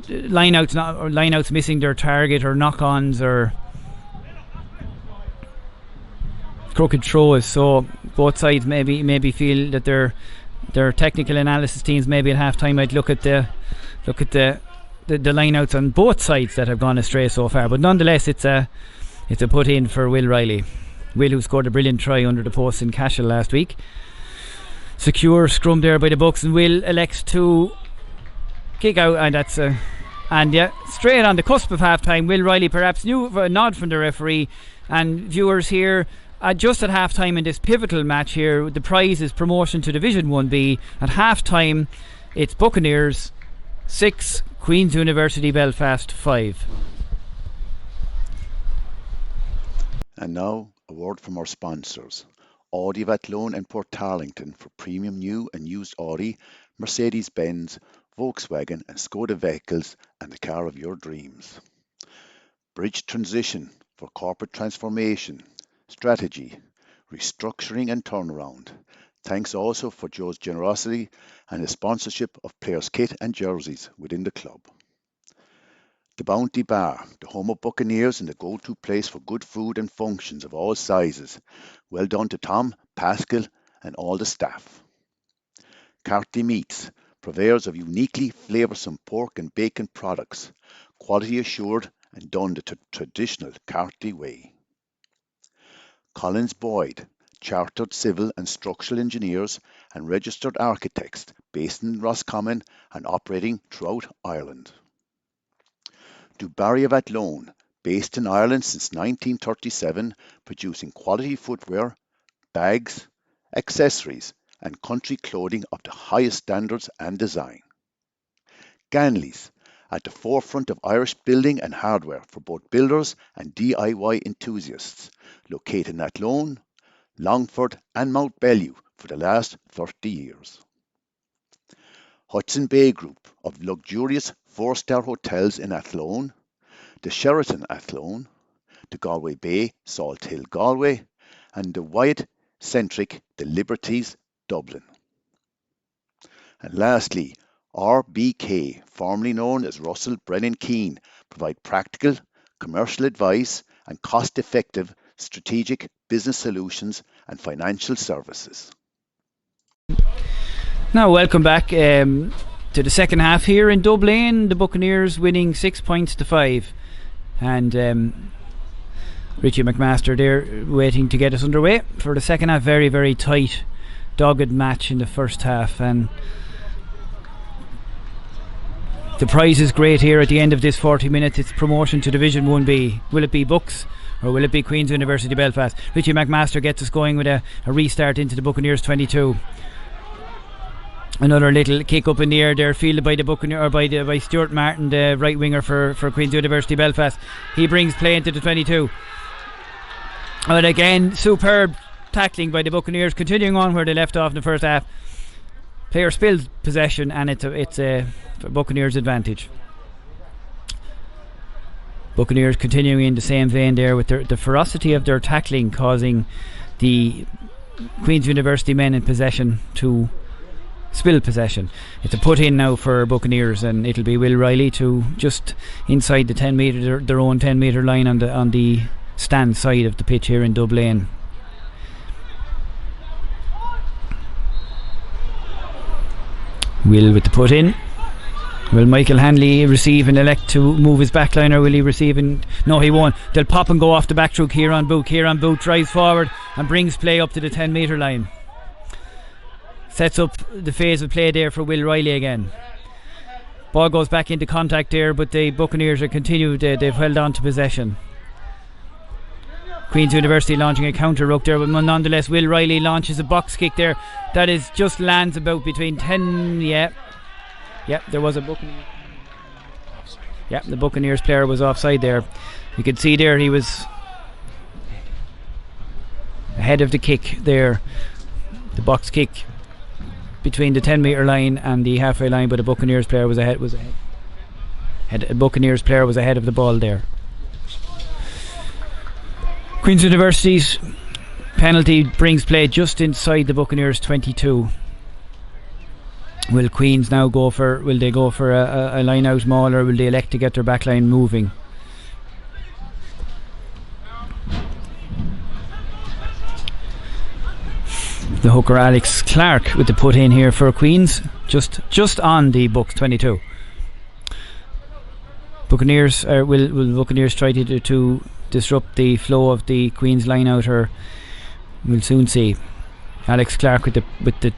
Speaker 1: lineouts missing their target, or knock-ons, or crooked throws. So both sides maybe feel that their technical analysis teams maybe at half time might look at the lineouts on both sides that have gone astray so far. But nonetheless, it's a put in for Will Riley. Will, who scored a brilliant try under the post in Cashel last week. Secure scrum there by the Bucks, and Will elects to kick out, and that's straight on the cusp of half time. Will Riley perhaps knew of a nod from the referee, and viewers here just at half time in this pivotal match here. The prize is promotion to Division 1B. At half time it's Buccaneers 6, Queen's University Belfast 5.
Speaker 2: And now a word from our sponsors. Audi of Athlone and Port Tarlington for premium new and used Audi, Mercedes-Benz, Volkswagen and Skoda vehicles and the car of your dreams. Bridge Transition for corporate transformation, strategy, restructuring and turnaround. Thanks also for Joe's generosity and his sponsorship of players' kit and jerseys within the club. The Bounty Bar, the home of Buccaneers and the go-to place for good food and functions of all sizes. Well done to Tom, Pascal and all the staff. Carty Meats, purveyors of uniquely flavoursome pork and bacon products, quality assured and done the traditional Carty way. Collins Boyd, chartered civil and structural engineers and registered architects based in Roscommon and operating throughout Ireland. Dubarry of Athlone, based in Ireland since 1937, producing quality footwear, bags, accessories and country clothing of the highest standards and design. Ganley's, at the forefront of Irish building and hardware for both builders and DIY enthusiasts, located in Athlone, Longford and Mount Bellew for the last 30 years. Hudson Bay Group of luxurious 4-star hotels in Athlone, the Sheraton Athlone, the Galway Bay Salt Hill Galway, and the Wyatt-centric The Liberties Dublin. And lastly, RBK, formerly known as Russell Brennan Keane, provide practical, commercial advice and cost-effective strategic business solutions and financial services.
Speaker 1: Now welcome back to the second half here in Dublin. The Buccaneers winning 6 points to 5, and Richie McMaster there waiting to get us underway for the second half. Very, very tight, dogged match in the first half, and the prize is great here at the end of this 40 minutes. It's promotion to Division 1B. Will it be Bucks or will it be Queen's University Belfast? Richie McMaster gets us going with a restart into the Buccaneers 22. Another little kick up in the air there, fielded by the Buccaneer, or by Stuart Martin, the right winger for Queen's University Belfast. He brings play into the 22. And again, superb tackling by the Buccaneers, continuing on where they left off in the first half. Player spills possession, and it's a Buccaneers advantage. Buccaneers continuing in the same vein there with the ferocity of their tackling, causing the Queen's University men in possession to spill possession. It's a put in now for Buccaneers, and it'll be Will Riley to just inside the 10 metre, their own 10 metre line on the stand side of the pitch here in Dublin. Will with the put in. Will Michael Hanley receive and elect to move his backline, or will he receive and no, he won't. They'll pop and go off the back through Kieran Boot. Kieran Boot drives forward and brings play up to the 10 metre line. Sets up the phase of play there for Will Riley again. Ball goes back into contact there, but the Buccaneers are continued. They've held on to possession. Queen's University launching a counter ruck there, but nonetheless Will Riley launches a box kick there that is just lands about between 10. There was a Buccaneers. The Buccaneers player was offside there. You can see there he was ahead of the kick there, the box kick between the 10 metre line and the halfway line, but the Buccaneers player was ahead. Buccaneers player was ahead of the ball there. Queen's University's penalty brings play just inside the Buccaneers 22. Will Queens now go for a line out maul, or will they elect to get their back line moving? The hooker Alex Clark with the put in here for Queens, just on the Bucks 22. Buccaneers will Buccaneers try to disrupt the flow of the Queens line out, or we'll soon see. Alex Clark with the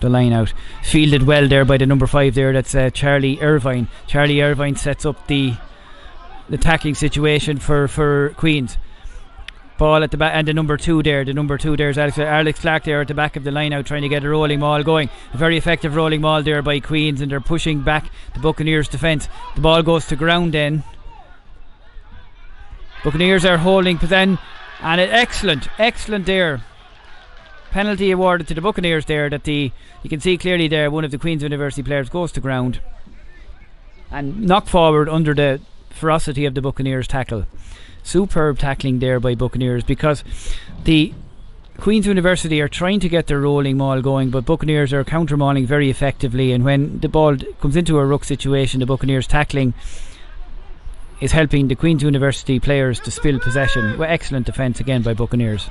Speaker 1: line out, fielded well there by the number 5 there. That's Charlie Irvine. Charlie Irvine sets up the tackling situation for Queens. Ball at the back, and the number 2 there is Alex Clark there at the back of the line out, trying to get a rolling maul going. A very effective rolling maul there by Queens, and they're pushing back the Buccaneers defence. The ball goes to ground then. Buccaneers are holding then, and excellent there. Penalty awarded to the Buccaneers there, that you can see clearly there one of the Queen's University players goes to ground and knocked forward under the ferocity of the Buccaneers tackle. Superb tackling there by Buccaneers, because the Queen's University are trying to get their rolling maul going, but Buccaneers are counter mauling very effectively, and when the ball comes into a ruck situation, the Buccaneers tackling is helping the Queen's University players to spill possession. Well, excellent defence again by Buccaneers.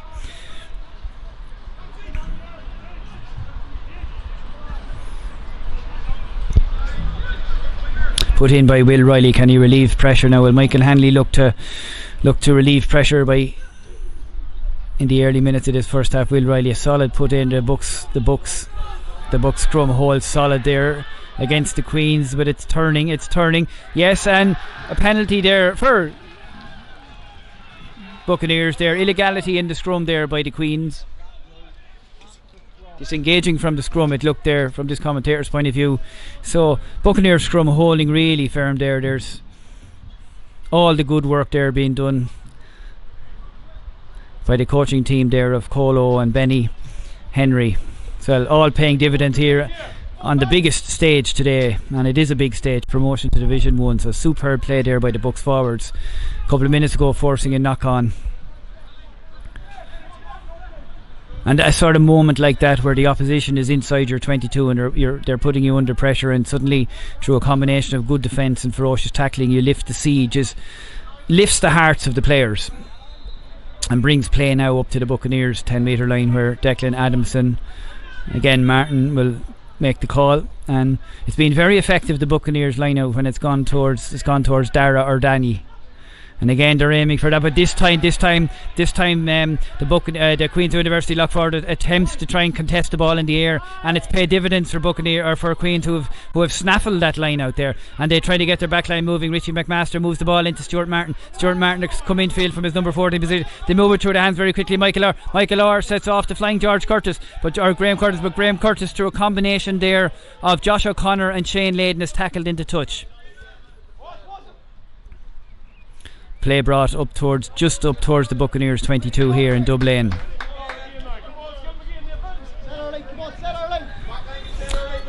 Speaker 1: Put in by Will Riley. Can he relieve pressure now? Will Michael Hanley look to relieve pressure in the early minutes of this first half? Will Riley, a solid put in. The Bucks scrum holds solid there against the Queens, but it's turning. Yes, and a penalty there for Buccaneers there. Illegality in the scrum there by the Queens. Disengaging from the scrum, it looked there from this commentator's point of view. So Buccaneers scrum holding really firm there. There's all the good work there being done by the coaching team there of Colo and Benny Henry. So all paying dividends here on the biggest stage today, and it is a big stage, promotion to Division 1. So superb play there by the Bucks forwards a couple of minutes ago, forcing a knock on. And a sort of moment like that where the opposition is inside your 22 and they're putting you under pressure, and suddenly through a combination of good defence and ferocious tackling, you lift the siege, lifts the hearts of the players, and brings play now up to the Buccaneers 10 metre line, where Declan Adamson, again Martin, will make the call. And it's been very effective, the Buccaneers line out, when it's gone towards Dara or Danny. And again they're aiming for that, but this time the Queen's University lock forward attempts to try and contest the ball in the air, and it's paid dividends for for Queens who have snaffled that line out there, and they try to get their back line moving. Richie McMaster moves the ball into Stuart Martin has come in field from his number 14 position. They move it through the hands very quickly. Michael Orr sets off the flying Graham Curtis, but Graham Curtis, through a combination there of Josh O'Connor and Shane Layden, is tackled into touch. Play brought just up towards the Buccaneers 22 here in Dublin.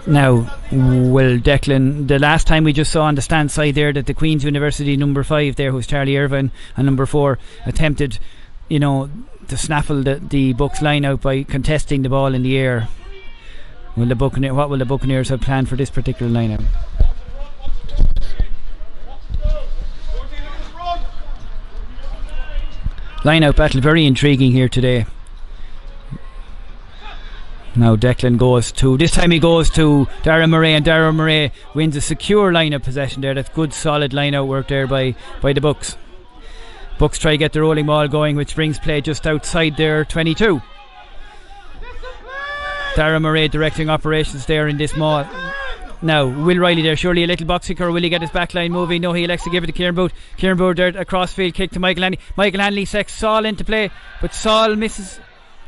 Speaker 1: Now, will Declan, the last time we just saw on the stand side there that the Queen's University number 5 there, who's Charlie Irvine, and number 4 attempted, to snaffle the Bucks line out by contesting the ball in the air. What will the Buccaneers have planned for this particular line out? Line out battle, very intriguing here today. Now Declan goes to Dara Murray, and Dara Murray wins a secure line of possession there. That's good solid line out work there by the Bucks. Bucks try to get the rolling ball going, which brings play just outside their 22. Dara Murray directing operations there in this maul. Now Will Riley there, surely a little box kicker, or will he get his back line moving? No, he elects to give it to Kieran Booth. Kieran Booth there, a crossfield kick to Michael Hanley. Michael Hanley sets Saul into play, but Saul misses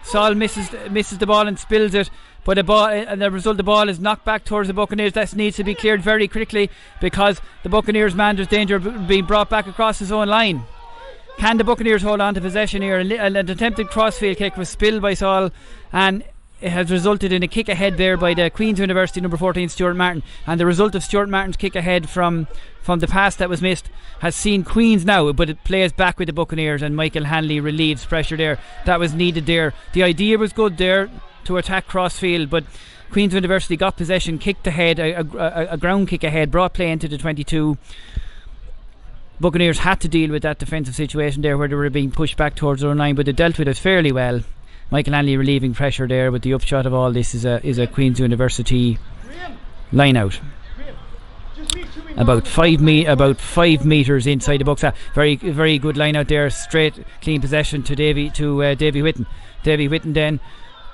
Speaker 1: the ball and spills it. But the result, the ball is knocked back towards the Buccaneers. That needs to be cleared very quickly, because the Buccaneers man, there's danger of being brought back across his own line. Can the Buccaneers hold on to possession here? An attempted crossfield kick was spilled by Saul, and it has resulted in a kick ahead there by the Queen's University number 14 Stuart Martin, and the result of Stuart Martin's kick ahead from the pass that was missed has seen Queen's now, but it plays back with the Buccaneers, and Michael Hanley relieves pressure there. That was needed there. The idea was good there to attack crossfield, but Queen's University got possession, kicked ahead, a ground kick ahead, brought play into the 22. Buccaneers had to deal with that defensive situation there where they were being pushed back towards their own line, but they dealt with it fairly well. Michael Hanley relieving pressure there, but the upshot of all this is a Queen's University line out. About 5 metres inside the box. Very, very good line out there. Straight, clean possession to Davy Whitten. Davy Whitten then.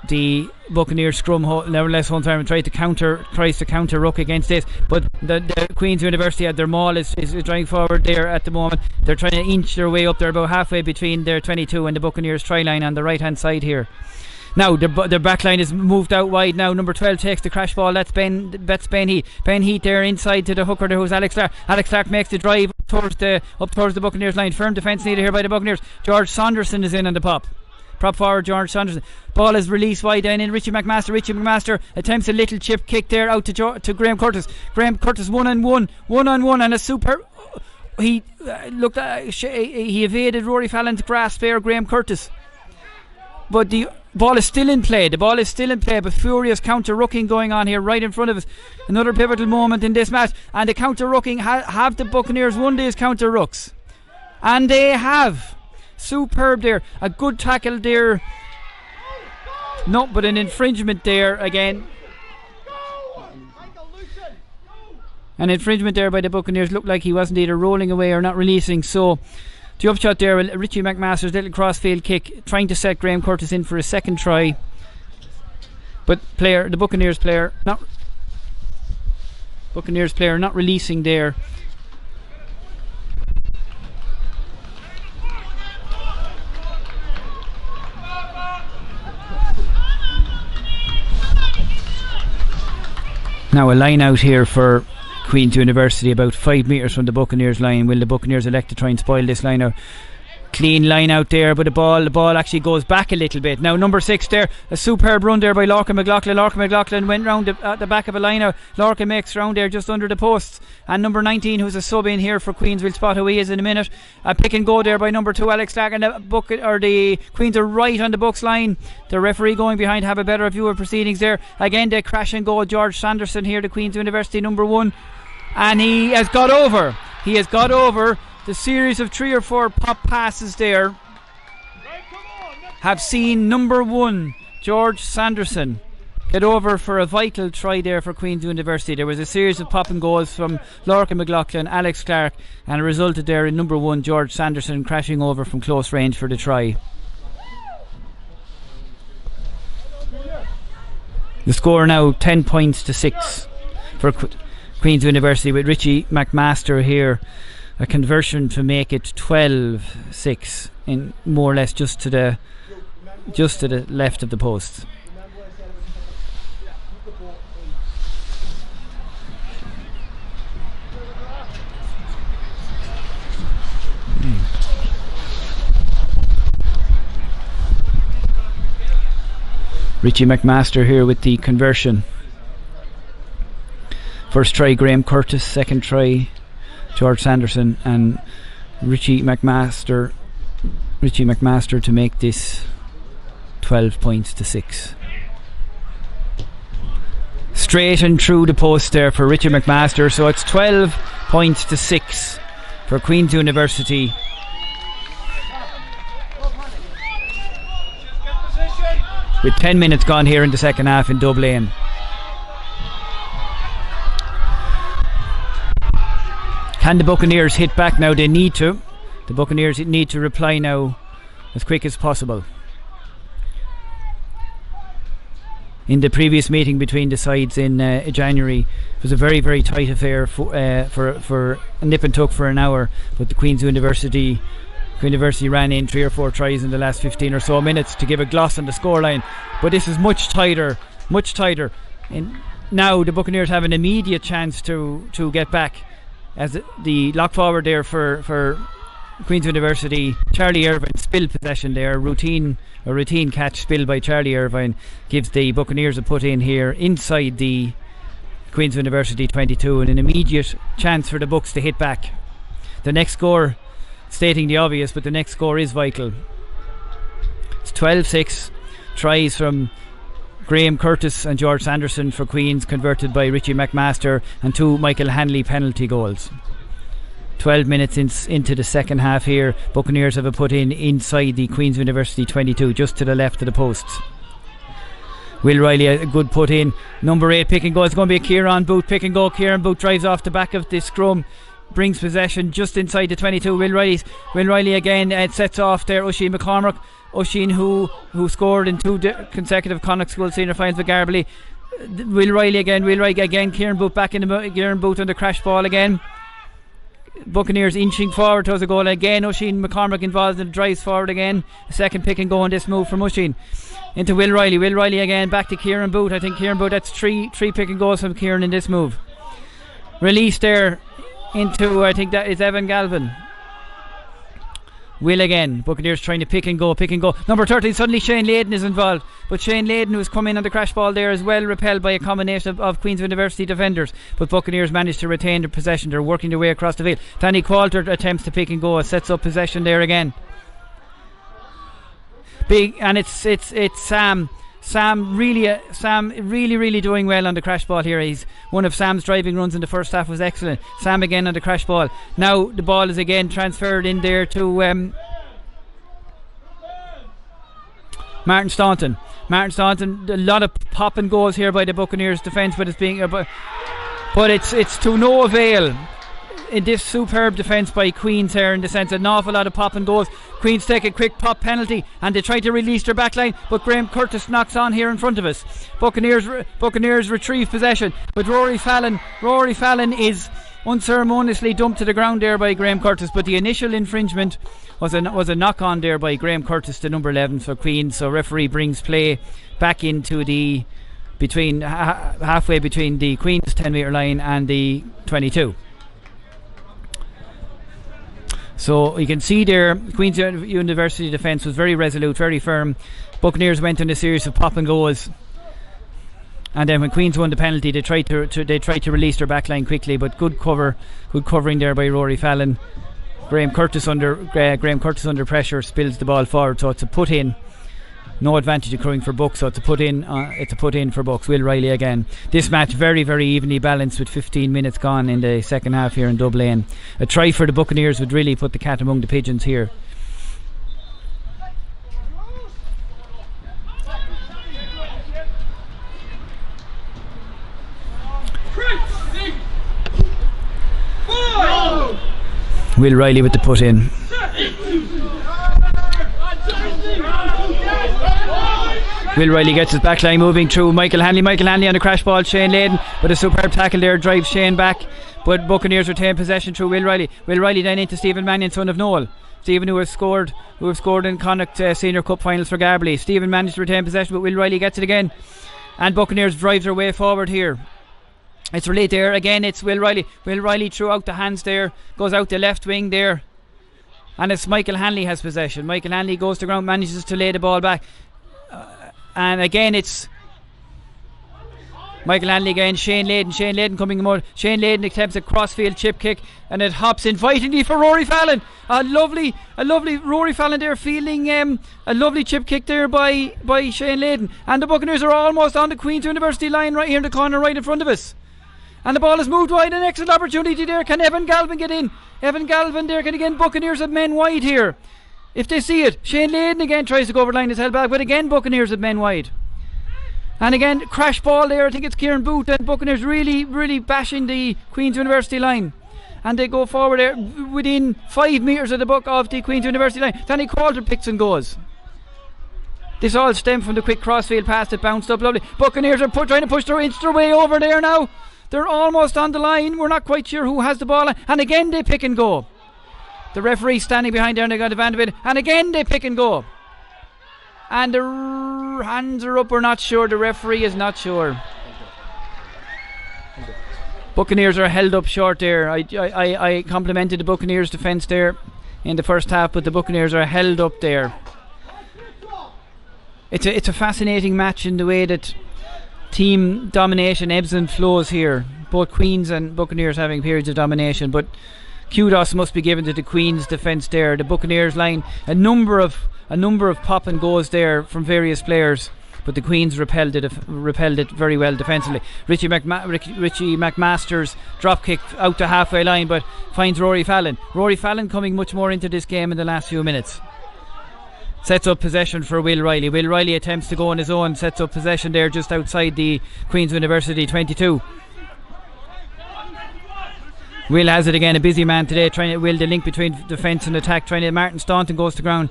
Speaker 1: The Buccaneers scrum nevertheless one time tries to counter ruck against this, but the Queen's University at their maul is driving forward there at the moment. They're trying to inch their way up. They're about halfway between their 22 and the Buccaneers try line on the right hand side here. Now their back line is moved out wide now. Number 12 takes the crash ball. That's Ben Heath. Ben Heath there inside to the hooker there who's Alex Clark. Alex Clark makes the drive up towards the Buccaneers line. Firm defence needed here by the Buccaneers. George Saunderson is in on the pop. Prop forward George Saunderson. Ball is released wide down in Richie McMaster. Richie McMaster attempts a little chip kick there out to Graham Curtis. Graham Curtis one on one and a super. He he evaded Rory Fallon's grasp there, Graham Curtis. But the ball is still in play. But furious counter-rucking going on here right in front of us. Another pivotal moment in this match. And the counter-rucking, have the Buccaneers won these counter-rucks? And they have. Superb there. A good tackle there. No, but an infringement there again. An infringement there by the Buccaneers. Looked like he wasn't either rolling away or not releasing. So the upshot there, Richie McMaster's little crossfield kick, trying to set Graham Curtis in for a second try. But the Buccaneers player not releasing there. Now a line out here for Queen's University about 5 metres from the Buccaneers line. Will the Buccaneers elect to try and spoil this line out? Clean line out there, but the ball actually goes back a little bit. Now number 6 there, a superb run there by Lorcan McLaughlin. Lorcan McLaughlin went round at the back of a line out. Lorcan makes round there just under the posts, and number 19, who's a sub in here for Queens, will spot who he is in a minute. A pick and go there by number 2 Alex Clark, and the Queens are right on the Bucks line. The referee going behind have a better view of proceedings there. Again they crash and go. George Sanderson here, the Queen's University number 1, and he has got over the series of 3 or 4 pop passes there have seen number 1 George Sanderson get over for a vital try there for Queen's University. There was a series of pop and goals from Lorcan McLaughlin, Alex Clark, and it resulted there in number 1 George Sanderson crashing over from close range for the try. The score now 10 points to 6 for Queen's University, with Richie McMaster here. A conversion to make it 12-6 in more or less just to the left of the post. Richie McMaster here with the conversion. First try Graham Curtis, second try George Sanderson, and Richie McMaster to make this 12 points to 6. Straight and through the post there for Richie McMaster, so it's 12 points to 6 for Queen's University. With 10 minutes gone here in the second half in Dublin. Can the Buccaneers hit back now? They need to. The Buccaneers need to reply now as quick as possible. In the previous meeting between the sides in January, it was a very, very tight affair for nip and tuck for an hour, but the Queen's University ran in 3 or 4 tries in the last 15 or so minutes to give a gloss on the scoreline. But this is much tighter. And now the Buccaneers have an immediate chance to get back, as the lock forward there for Queen's University, Charlie Irvine, spilled possession there. A routine catch spilled by Charlie Irvine gives the Buccaneers a put in here inside the Queen's University 22, and an immediate chance for the Bucks to hit back. The next score, stating the obvious, but the next score is vital. It's 12-6. Tries from Graham Curtis and George Sanderson for Queens, converted by Richie McMaster, and 2 Michael Hanley penalty goals. 12 minutes into the second half here. Buccaneers have a put in inside the Queen's University 22, just to the left of the posts. Will Riley, a good put in. Number 8 pick and go. It's going to be a Kieran Booth pick and go. Kieran Booth drives off the back of the scrum, brings possession just inside the 22. Will Riley again sets off there. Oisin McCormack. Oisin who scored in 2 consecutive Connacht School Senior Finals with Garbley. Will Riley again. Kieran Booth back in the Kieran Booth on the crash ball again. Buccaneers inching forward towards a goal again. Oisin McCormack involved in the drives forward again. A second pick and go on this move from Oisin into Will Riley again, back to Kieran Booth. I think Kieran Booth, that's three pick and goals from Kieran in this move. Release there into, I think that is Evan Galvin. Will again. Buccaneers trying to pick and go. Number 13, suddenly Shane Layden is involved, but Shane Layden, who's come in on the crash ball there, is well repelled by a combination of Queen's University defenders, but Buccaneers managed to retain their possession. They're working their way across the field. Danny Coulter attempts to pick and go, sets up possession there again. Big, and it's Sam really doing well on the crash ball here. He's one of Sam's driving runs in the first half was excellent. Sam again on the crash ball. Now the ball is again transferred in there to Martin Staunton. A lot of pop and goes here by the Buccaneers defence, but it's being but it's to no avail in this superb defence by Queens here, in the sense an awful lot of pop and goes. Queens take a quick pop penalty and they try to release their back line, but Graham Curtis knocks on here in front of us. Buccaneers retrieve possession, but Rory Fallon is unceremoniously dumped to the ground there by Graham Curtis, but the initial infringement was a knock on there by Graham Curtis to number 11 for Queens. So referee brings play back into the halfway between the Queens 10 metre line and the 22. So you can see there, Queen's University defence was very resolute, very firm. Buccaneers went on a series of pop and goes, and then when Queens won the penalty, they tried to release their back line quickly, but good covering there by Rory Fallon. Graham Curtis under pressure spills the ball forward, so it's a put in. No advantage accruing for Bucks, so it's a put in for Bucks. Will Riley again. This match very, very evenly balanced with 15 minutes gone in the second half here in Dublin. A try for the Buccaneers would really put the cat among the pigeons here. Will Riley with the put in. Will Riley gets his back line moving through Michael Hanley on the crash ball. Shane Layden, but a superb tackle there drives Shane back, but Buccaneers retain possession through Will Riley then into Stephen Mannion, son of Noel. Stephen who have scored in Connacht Senior Cup Finals for Garbley. Stephen managed to retain possession, but Will Riley gets it again, and Buccaneers drives their way forward here. It's relayed there again. It's Will Riley threw out the hands there, goes out the left wing there, and it's Michael Hanley has possession. Michael Hanley goes to ground, manages to lay the ball back, and again it's Michael Hanley again. Shane Layden coming more. Shane Layden attempts a crossfield chip kick, and it hops invitingly for Rory Fallon. A lovely Rory Fallon there fielding a lovely chip kick there by Shane Layden, and the Buccaneers are almost on the Queen's University line right here in the corner right in front of us. And the ball is moved wide. An excellent opportunity there. Can Evan Galvin get in? Evan Galvin there can again. Buccaneers have men wide here. If they see it, Shane Layden again tries to go over the line, is held back, but again Buccaneers have men wide. And again crash ball there. I think it's Kieran Booth, and Buccaneers really bashing the Queen's University line. And they go forward there within 5 metres of the Queen's University line. Danny Coulter picks and goes. This all stemmed from the quick crossfield pass that bounced up lovely. Buccaneers are trying to push their way over there now. They're almost on the line. We're not quite sure who has the ball, and again they pick and go. The referee standing behind there, and they got advantage of it, and again they pick and go. And the hands are up. We're not sure. The referee is not sure. Buccaneers are held up short there. I complimented the Buccaneers defence there in the first half, but the Buccaneers are held up there. It's a fascinating match in the way that team domination ebbs and flows here. Both Queens and Buccaneers having periods of domination, but kudos must be given to the Queens defence there. The Buccaneers line a number of pop and goes there from various players, but the Queens repelled it very well defensively. Richie McMaster's drop kick out to halfway line, but finds Rory Fallon. Rory Fallon coming much more into this game in the last few minutes. Sets up possession for Will Riley. Will Riley attempts to go on his own, sets up possession there just outside the Queen's University 22. Will has it again, a busy man today, trying to will the link between defence and attack. Martin Staunton goes to ground,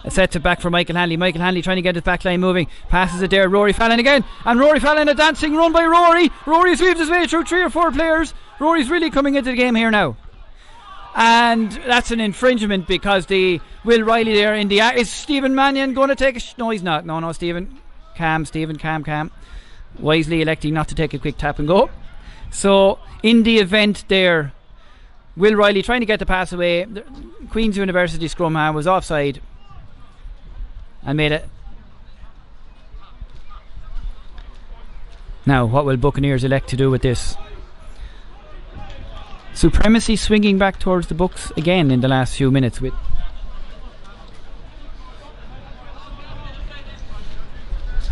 Speaker 1: sets it back for Michael Hanley. Michael Hanley trying to get his back line moving, passes it there. Rory Fallon again, and Rory Fallon, a dancing run by Rory. Rory weaves his way through 3 or 4 players. Rory's really coming into the game here now, and that's an infringement because the Will Riley there in the is Stephen Mannion going to take a no, he's not. No, Stephen, calm. Wisely electing not to take a quick tap and go. So in the event there, Will Riley trying to get the pass away. The Queen's University scrum half was offside and made it. Now, what will Buccaneers elect to do with this? Supremacy swinging back towards the Bucks again in the last few minutes with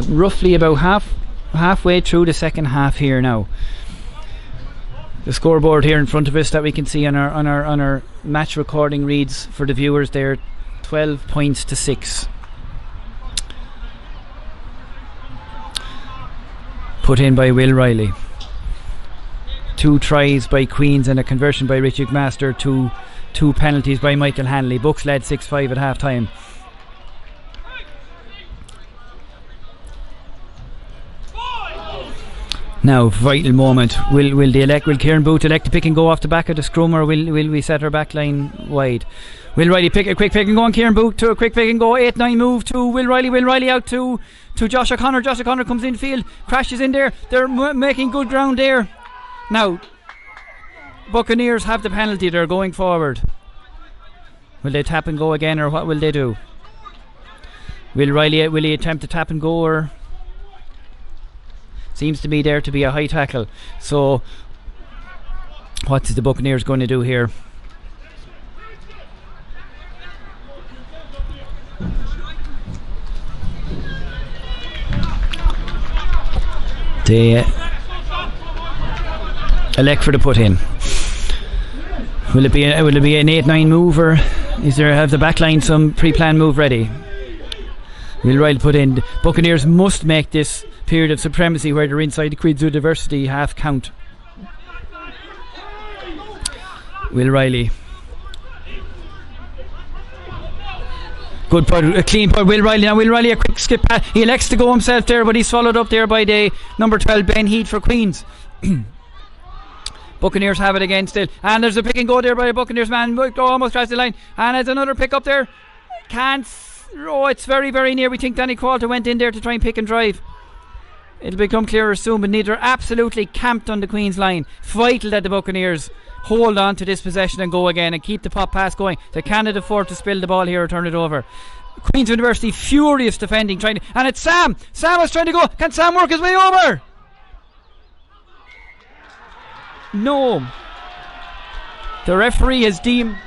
Speaker 1: roughly about halfway through the second half here now. The scoreboard here in front of us that we can see on our match recording reads for the viewers there 12 points to 6. Put in by Will Riley. 2 tries by Queens and a conversion by Richie McMaster. 2 penalties by Michael Hanley. Bucks led 6-5 at half time. Now, vital moment. Will Kieran Booth elect to pick and go off the back of the scrum, or will we set our back line wide? Will Riley pick a quick pick and go on Kieran Booth to a quick pick and go 8-9 move to Will Riley out to Josh O'Connor. Josh O'Connor comes in field, crashes in there. They're making good ground there. Now, Buccaneers have the penalty. They're going forward. Will they tap and go again, or what will they do? Will he attempt to tap and go, or seems to be there to be a high tackle? So what is the Buccaneers going to do here? They elect for the put in. Will it be an 8-9 move, or have the back line some pre-planned move ready? Will Riley put in. Buccaneers must make this period of supremacy where they're inside the Queen's University half count. Will Riley. Good putt, a clean putt. Will Riley a quick skip pass. He elects to go himself there, but he's followed up there by the number 12 Ben Heath for Queens. Buccaneers have it again still, and there's a pick and go there by a Buccaneers man. Almost crossed the line, and there's another pick up there. It's very, very near. We think Danny Qualter went in there to try and pick and drive. It'll become clearer soon, but neither absolutely camped on the Queen's line. Vital that the Buccaneers hold on to this possession and go again and keep the pop pass going. They can't afford to spill the ball here or turn it over. Queen's University furious defending, and it's Sam. Sam is trying to go. Can Sam work his way over? No. The referee has deemed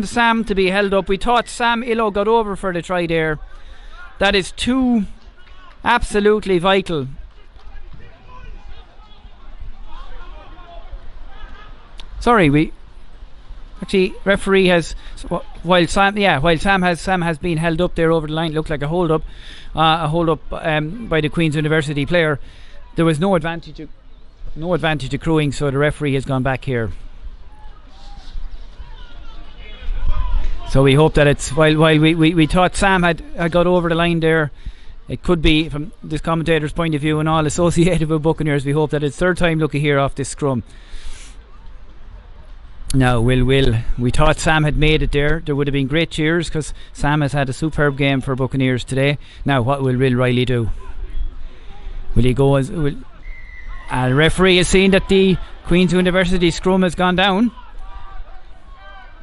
Speaker 1: Sam to be held up. We thought Sam Illo got over for the try there. That is too absolutely vital. Referee has, while Sam has been held up there over the line. Looked like a hold up by the Queen's University player. There was no advantage accruing, so the referee has gone back here. So we hope that it's while we thought Sam had got over the line there. It could be, from this commentator's point of view and all associated with Buccaneers, we hope that it's third time lucky here off this scrum. Now, we thought Sam had made it there. There would have been great cheers because Sam has had a superb game for Buccaneers today. Now, what will Will Riley do? Will he go the referee has seen that the Queen's University scrum has gone down.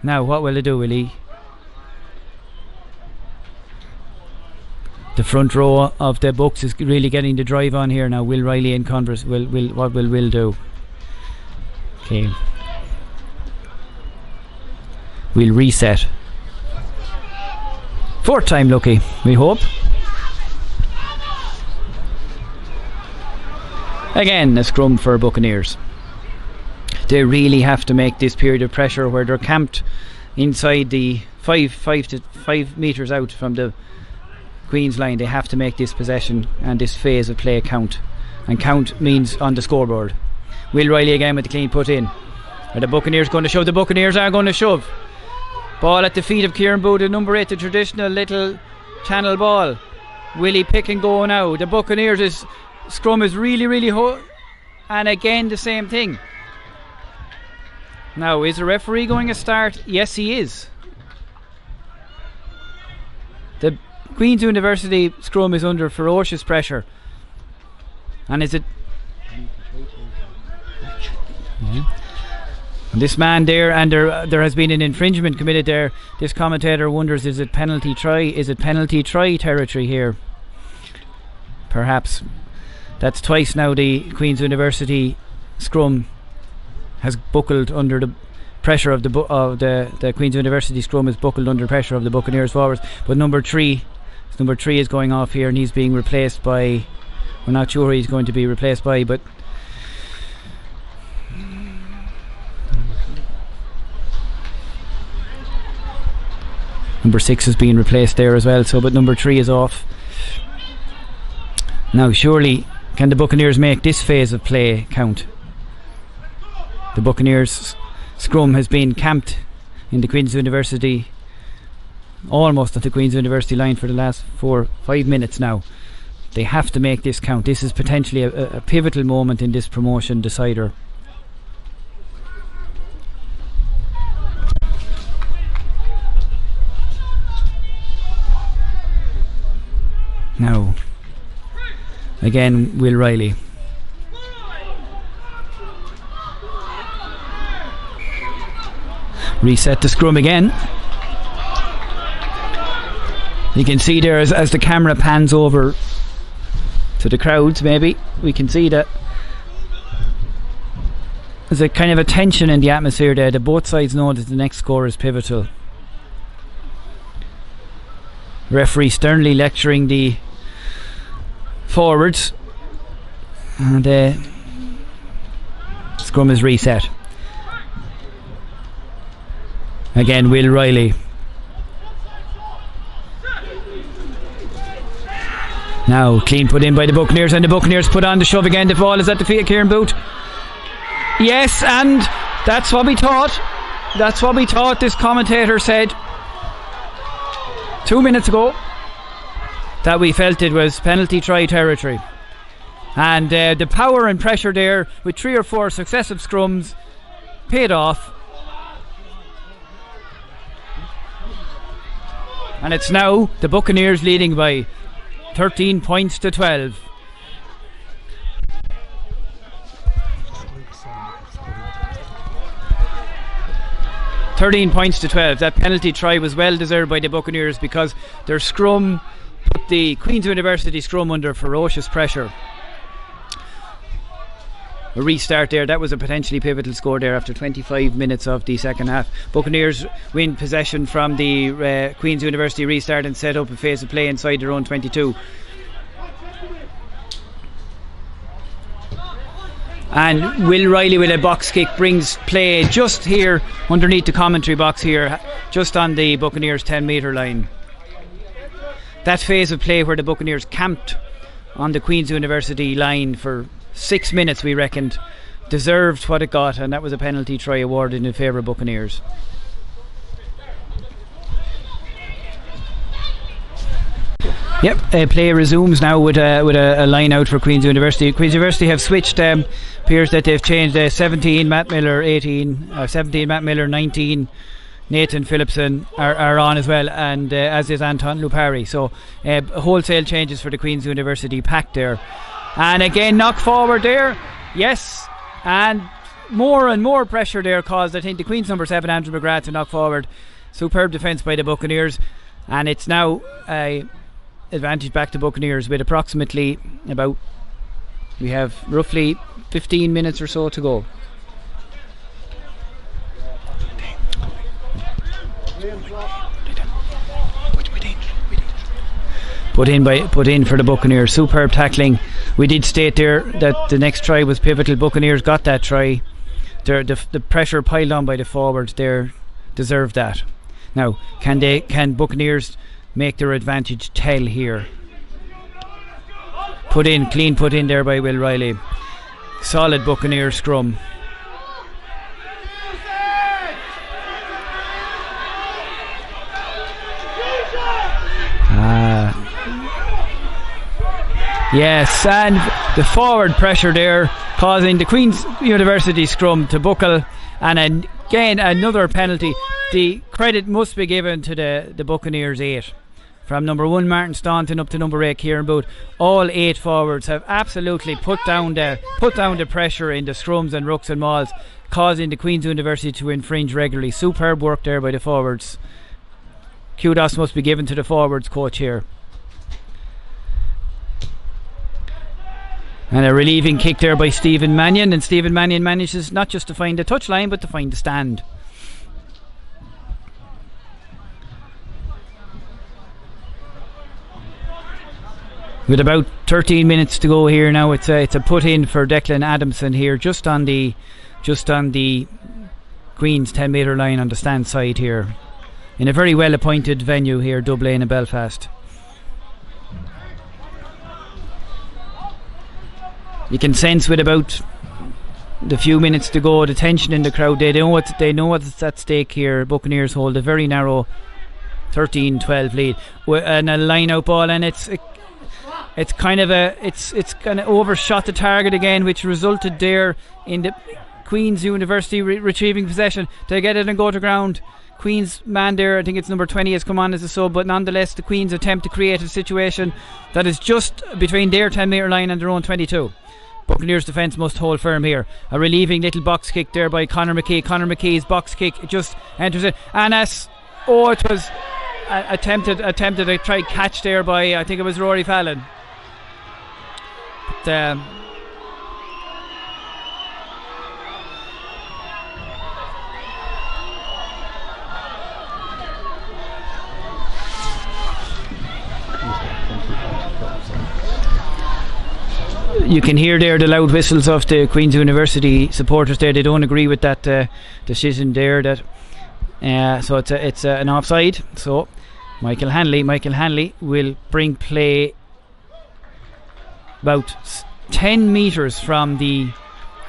Speaker 1: Now, what will he do? Will he? The front row of the Bucks is really getting the drive on here now. Will Riley and Converse. What will Will do? Okay. We'll reset. Fourth time lucky, we hope. Again, a scrum for Buccaneers. They really have to make this period of pressure where they're camped inside the 5 metres out from the Queen's line. They have to make this possession and this phase of play count. And count means on the scoreboard. Will Riley again with the clean put in. Are the Buccaneers going to shove? The Buccaneers are going to shove. Ball at the feet of Kieran Booth, number 8, the traditional little channel ball. Will he pick and go now? The Buccaneers' scrum is really and again the same thing. Now, is the referee going to start? Yes, he is. The Queen's University scrum is under ferocious pressure. And is it... Yeah. This man there, and there has been an infringement committed there. This commentator wonders, is it penalty try? Is it penalty try territory here? Perhaps. That's twice now the Queen's University scrum has buckled under the pressure of the Queen's University scrum is buckled under pressure of the Buccaneers forwards. But number 3 is going off here, and he's being replaced by, we're not sure who he's going to be replaced by, but number 6 is being replaced there as well. So, but number 3 is off. Now, surely, can the Buccaneers make this phase of play count? The Buccaneers scrum has been camped in the Queen's University, almost at the Queen's University line for the last 4-5 minutes now. They have to make this count. This is potentially a pivotal moment in this promotion decider. Now, again, Will Riley. Reset the scrum again. You can see there as the camera pans over to the crowds, maybe we can see that there's a kind of a tension in the atmosphere there, that both sides know that the next score is pivotal. Referee sternly lecturing the forwards, and scrum is reset. Again, Will Riley. Now, clean put in by the Buccaneers, and the Buccaneers put on the shove again. The ball is at the feet of Kieran Booth. Yes, and that's what we thought. That's what we thought, this commentator said 2 minutes ago, that we felt it was penalty try territory. And the power and pressure there with 3 or 4 successive scrums paid off. And it's now the Buccaneers leading by 13 points to 12. That penalty try was well deserved by the Buccaneers, because their scrum put the Queen's University scrum under ferocious pressure. A restart there, that was a potentially pivotal score there after 25 minutes of the second half. Buccaneers win possession from the Queen's University restart and set up a phase of play inside their own 22. And Will Riley with a box kick brings play just here underneath the commentary box here, just on the Buccaneers 10 metre line. That phase of play where the Buccaneers camped on the Queen's University line for 6 minutes, we reckoned, deserved what it got, and that was a penalty try awarded in favour of Buccaneers. Yep, play resumes now with a line out for Queen's University. Queen's University have switched. Appears that they've changed 17 Matt Miller, 17 Matt Miller, 19 Nathan Phillipson are on as well, and as is Anton Lupari. So wholesale changes for the Queen's University pack there. And again, knock forward there. Yes, and more and more pressure there caused, I think, the Queen's number 7, Andrew McGrath, to knock forward. Superb defence by the Buccaneers, and it's now advantage back to Buccaneers with approximately we have roughly 15 minutes or so to go. Put in for the Buccaneers. Superb tackling We did state there that the next try was pivotal. Buccaneers got that try. The pressure piled on by the forwards there deserved that. Now, can Buccaneers make their advantage tell here? Clean put in there by Will Riley. Solid Buccaneers scrum. Yes, and the forward pressure there causing the Queen's University scrum to buckle, and again another penalty. The credit must be given to the Buccaneers 8. From number 1 Martin Staunton up to number 8 Kieran Booth, all 8 forwards have absolutely put down the pressure in the scrums and rucks and mauls, causing the Queen's University to infringe regularly. Superb work there by the forwards. Kudos must be given to the forwards coach here. And a relieving kick there by Stephen Mannion, and Stephen Mannion manages not just to find the touchline but to find the stand. With about 13 minutes to go here now, it's a put in for Declan Adamson here, just on the Queen's 10 metre line on the stand side here, in a very well appointed venue here, Dublin and Belfast. You can sense with about the few minutes to go the tension in the crowd. They know what's at stake here. Buccaneers hold a very narrow 13-12 lead and a line out ball, and it's kind of overshot the target again, which resulted there in the Queen's University retrieving possession to get it and go to ground. Queen's man there, I think it's number 20, has come on as a sub, but nonetheless the Queen's attempt to create a situation that is just between their 10 metre line and their own 22. Buccaneers defence must hold firm here. A relieving little box kick there by Conor McKee. Conor McKee's box kick just enters it, and it was attempted a try catch there by, I think it was Rory Fallon. But you can hear there the loud whistles of the Queen's University supporters there. They don't agree with that decision there. So it's an offside. So Michael Hanley will bring play about 10 metres from the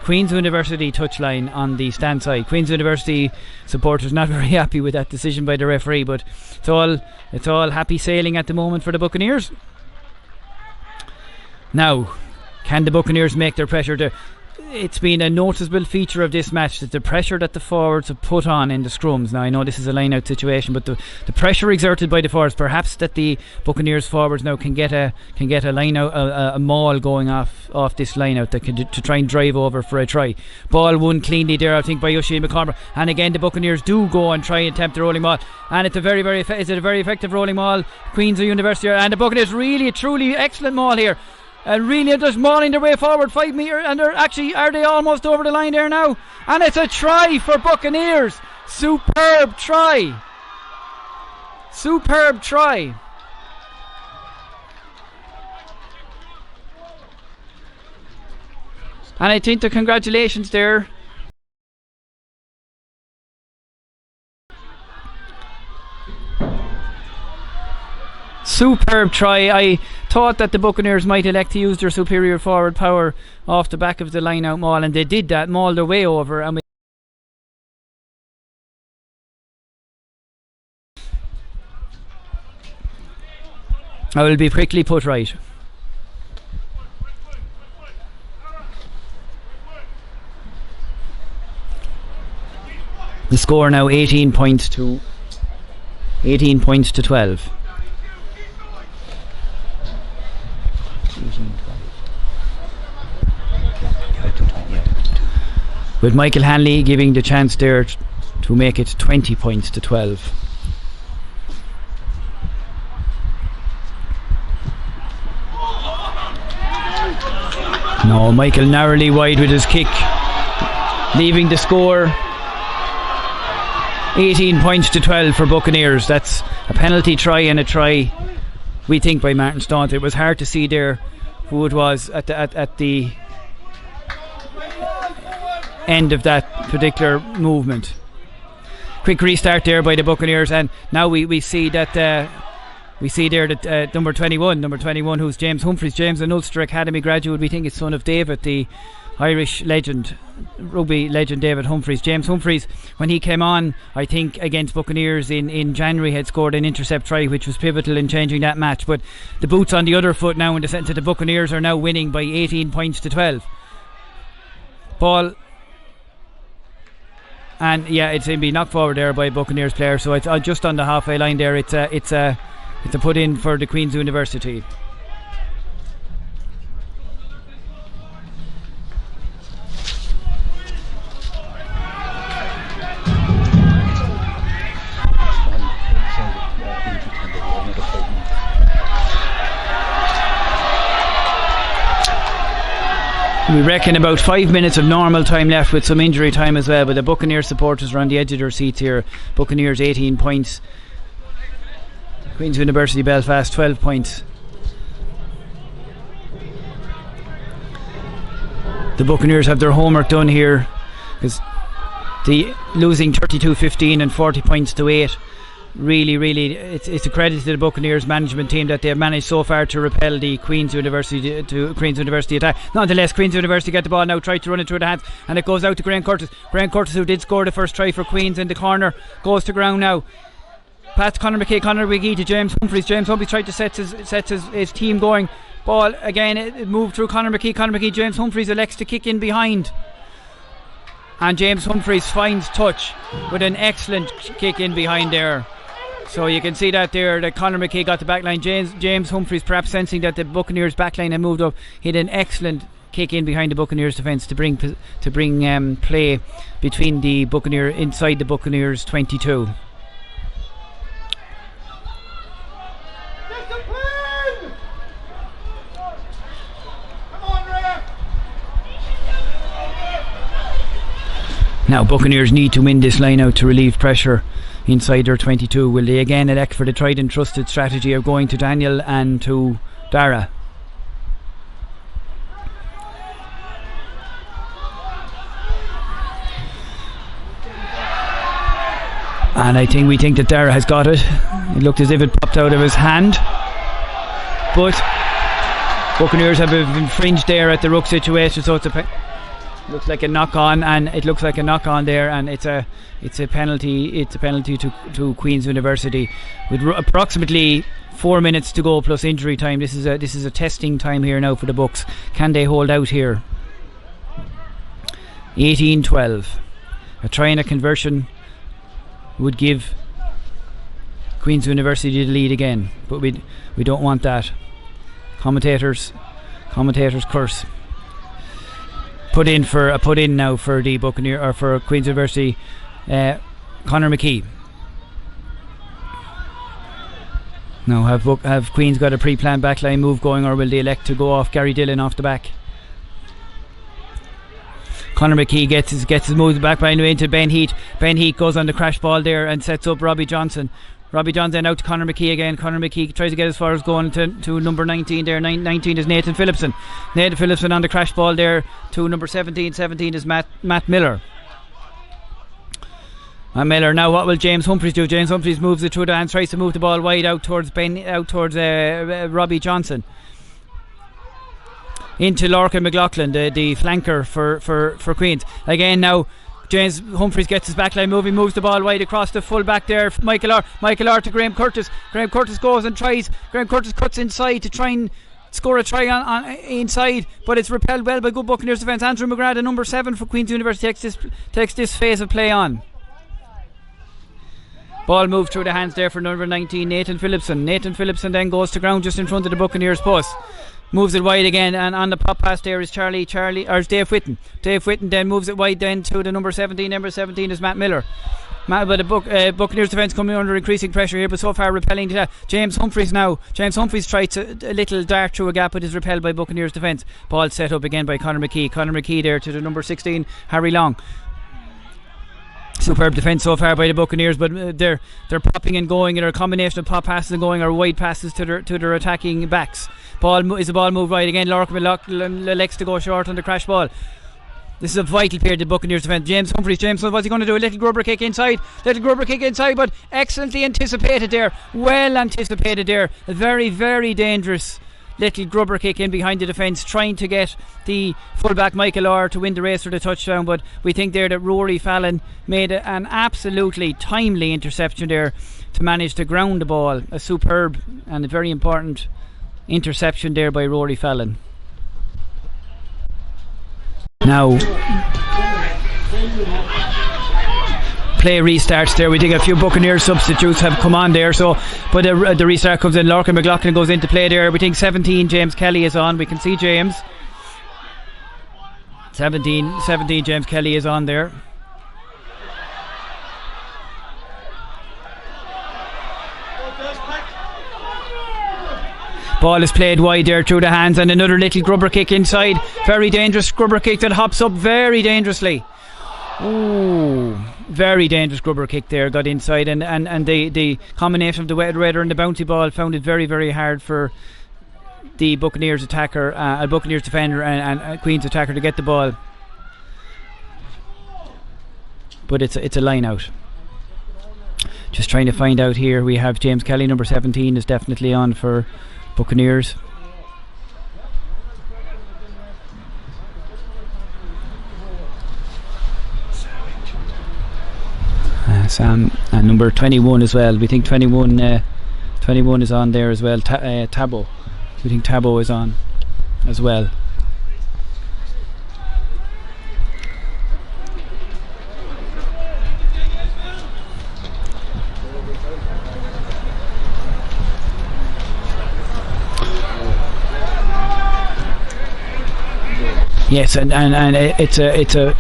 Speaker 1: Queen's University touchline on the stand side. Queen's University supporters not very happy with that decision by the referee, but it's all happy sailing at the moment for the Buccaneers. Now, can the Buccaneers make their pressure to? It's been a noticeable feature of this match that the pressure that the forwards have put on in the scrums. Now I know this is a line out situation, but the pressure exerted by the forwards, perhaps that the Buccaneers forwards now can get a line out, a maul going off this line out that to try and drive over for a try. Ball won cleanly there, I think, by Oisin McCormack, and again the Buccaneers do go and try and attempt the rolling maul, and it's a very effective rolling maul. Queen's University, and the Buccaneers really a truly excellent maul here. And really just mauling their way forward 5 metre, and are they almost over the line there now? And it's a try for Buccaneers. Superb try. And I think the congratulations there. Superb try. I thought that the Buccaneers might elect to use their superior forward power off the back of the line out maul, and they did that, mauled their way over, and I will be quickly put right. The score now 18 points to 12. With Michael Hanley giving the chance there to make it 20 points to 12. No, Michael narrowly wide with his kick, leaving the score 18 points to 12 for Buccaneers. That's a penalty try, and a try, we think, by Martin Staunton. It was hard to see there who it was at the end of that particular movement. Quick restart there by the Buccaneers, and now we see that number 21, who's James Humphreys. James, an Ulster Academy graduate. We think it's son of David, the Irish legend, rugby legend David Humphreys. James Humphreys, when he came on, I think against Buccaneers in January, had scored an intercept try, which was pivotal in changing that match. But the boots on the other foot now, in the sense that the Buccaneers are now winning by 18 points to 12. Ball, and it's going to be knocked forward there by a Buccaneers player. So it's just on the halfway line there. It's a put in for the Queen's University. We reckon about 5 minutes of normal time left with some injury time as well, but the Buccaneers supporters are on the edge of their seats here. Buccaneers 18 points, Queen's University Belfast 12 points. The Buccaneers have their homework done here, because the losing 32-15 and 40 points to 8, really it's a credit to the Buccaneers management team that they've managed so far to repel the Queen's University attack. Nonetheless, Queen's University get the ball now, try to run it through the hands, and it goes out to Graham Curtis, who did score the first try for Queen's in the corner, goes to ground now. Pass to Conor McGee to James Humphreys. James Humphreys tried to set his team going. Ball again, it moved through Conor McGee. James Humphreys elects to kick in behind, and James Humphreys finds touch with an excellent kick in behind there. So you can see that there, that Conor McGee got the back line. James Humphreys, perhaps sensing that the Buccaneers back line had moved up, hit an excellent kick in behind the Buccaneers defence to bring play between the Buccaneers, inside the Buccaneers 22. Now Buccaneers need to win this line out to relieve pressure inside their 22. Will they again elect for the tried and trusted strategy of going to Daniel and to Dara? And we think that Dara has got it. It looked as if it popped out of his hand, but Buccaneers have infringed there at the ruck situation, so looks like a knock on, and it looks like a knock on there, and it's a penalty to Queen's University with approximately 4 minutes to go plus injury time. This is a testing time here now for the Bucks. Can they hold out here? 18-12. A try and a conversion would give Queen's University the lead again, but we don't want that. Commentators curse. Put in now for the Buccaneer, or for Queen's University, Conor McGee. Now have Queen's got a pre-planned backline move going, or will they elect to go off Gary Dillon off the back? Conor McGee gets his move back by into Ben Heat. Ben Heat goes on the crash ball there and sets up Robbie Johnson. Robbie Johnson out to Conor McGee again. Conor McGee tries to get as far as going to number 19 there. 19 is Nathan Phillipson. Nathan Phillipson on the crash ball there to number 17. 17 is Matt Miller. Now what will James Humphreys do? James Humphreys moves it through the hands, tries to move the ball wide out towards Robbie Johnson. Into Lorcan McLaughlin, the flanker for Queens. Again now James Humphreys gets his backline moving, moves the ball wide across the full back there. Michael R to Graham Curtis. Graham Curtis goes and tries. Graham Curtis cuts inside to try and score a try on inside, but it's repelled well by good Buccaneers defence. Andrew McGrath, the number 7 for Queen's University, takes this phase of play on. Ball moved through the hands there for number 19, Nathan Phillipson. Nathan Phillipson then goes to ground just in front of the Buccaneers post. Moves it wide again, and on the pop pass there is Dave Whitten. Dave Whitten then moves it wide then to the number 17. Number 17 is Matt Miller. But the Buccaneers defence coming under increasing pressure here, but so far repelling to that. James Humphreys tried a little dart through a gap, but is repelled by Buccaneers defence. Ball set up again by Conor McGee. Conor McGee there to the number 16, Harry Long. Superb defence so far by the Buccaneers, but they're popping and going, and a combination of pop passes and going or wide passes to their attacking backs. Is the ball moved wide again? Lorcan elects to go short on the crash ball. This is a vital period to the Buccaneers defence. James Humphreys, what's he going to do? A little grubber kick inside, but excellently anticipated there, well anticipated there. A very, very dangerous little grubber kick in behind the defence, trying to get the fullback Michael Orr to win the race for the touchdown, but we think there that Rory Fallon made an absolutely timely interception there to manage to ground the ball. A superb and a very important interception there by Rory Fallon. Now play restarts there. We think a few Buccaneers substitutes have come on there, so but the restart comes in. Lorcan McLaughlin goes into play there. We think 17 James Kelly is on. We can see James 17 James Kelly is on there. Ball is played wide there through the hands, and another little grubber kick inside. Very dangerous grubber kick that hops up very dangerously. Ooh, very dangerous grubber kick there, got inside, and the combination of the wet redder and the bouncy ball found it very, very hard for the Buccaneers attacker, Buccaneers defender and Queen's attacker to get the ball. But it's a line out. Just trying to find out here. We have James Kelly, number 17, is definitely on for Buccaneers. Sam, and number 21 as well. We think 21 is on there as well. Tabo. We think Tabo is on as well. Yes, and it's a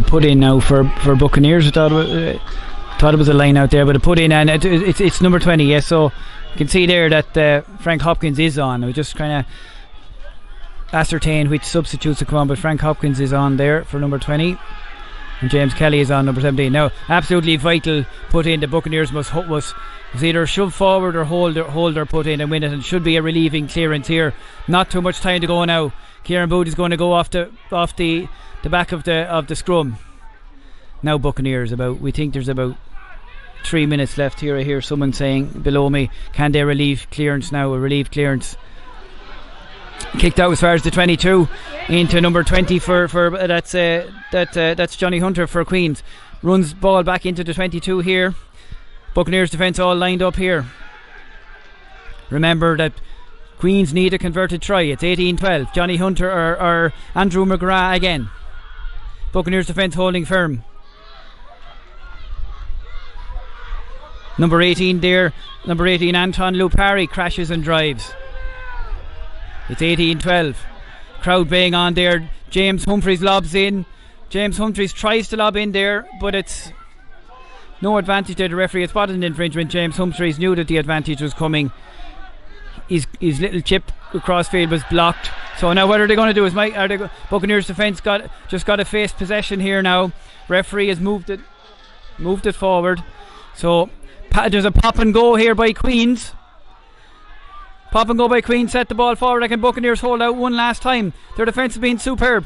Speaker 1: put in now for Buccaneers. I thought it was a line out there, but a put in, and it's number 20. Yes, so you can see there that Frank Hopkins is on. We just kind of ascertain which substitutes have come on, but Frank Hopkins is on there for number 20, and James Kelly is on number 17. Now, absolutely vital put in. The Buccaneers was either shove forward or hold their put in and win it, and should be a relieving clearance here. Not too much time to go now. Kieran Booth is going to go off the back of the scrum. Now Buccaneers, we think there's about 3 minutes left here. I hear someone saying below me, can they relieve clearance now? A relief clearance. Kicked out as far as the 22 into number 20 for that's Johnny Hunter for Queens. Runs ball back into the 22 here. Buccaneers defence all lined up here. Remember that Queens need a converted try. It's 18-12. Johnny Hunter or Andrew McGrath again. Buccaneers defence holding firm. Number 18 there. Number 18 Anton Lupari crashes and drives. It's 18-12. Crowd baying on there. James Humphreys lobs in. James Humphreys tries to lob in there, but it's no advantage there. The referee has spotted an infringement. James Humphreys knew that the advantage was coming. His little chip across field was blocked. So now what are they going to do? Buccaneers defence got to face possession here now. Referee has moved it forward. So there's a pop and go here by Queens. Pop and go by Queens, set the ball forward. Can Buccaneers hold out one last time? Their defence has been superb.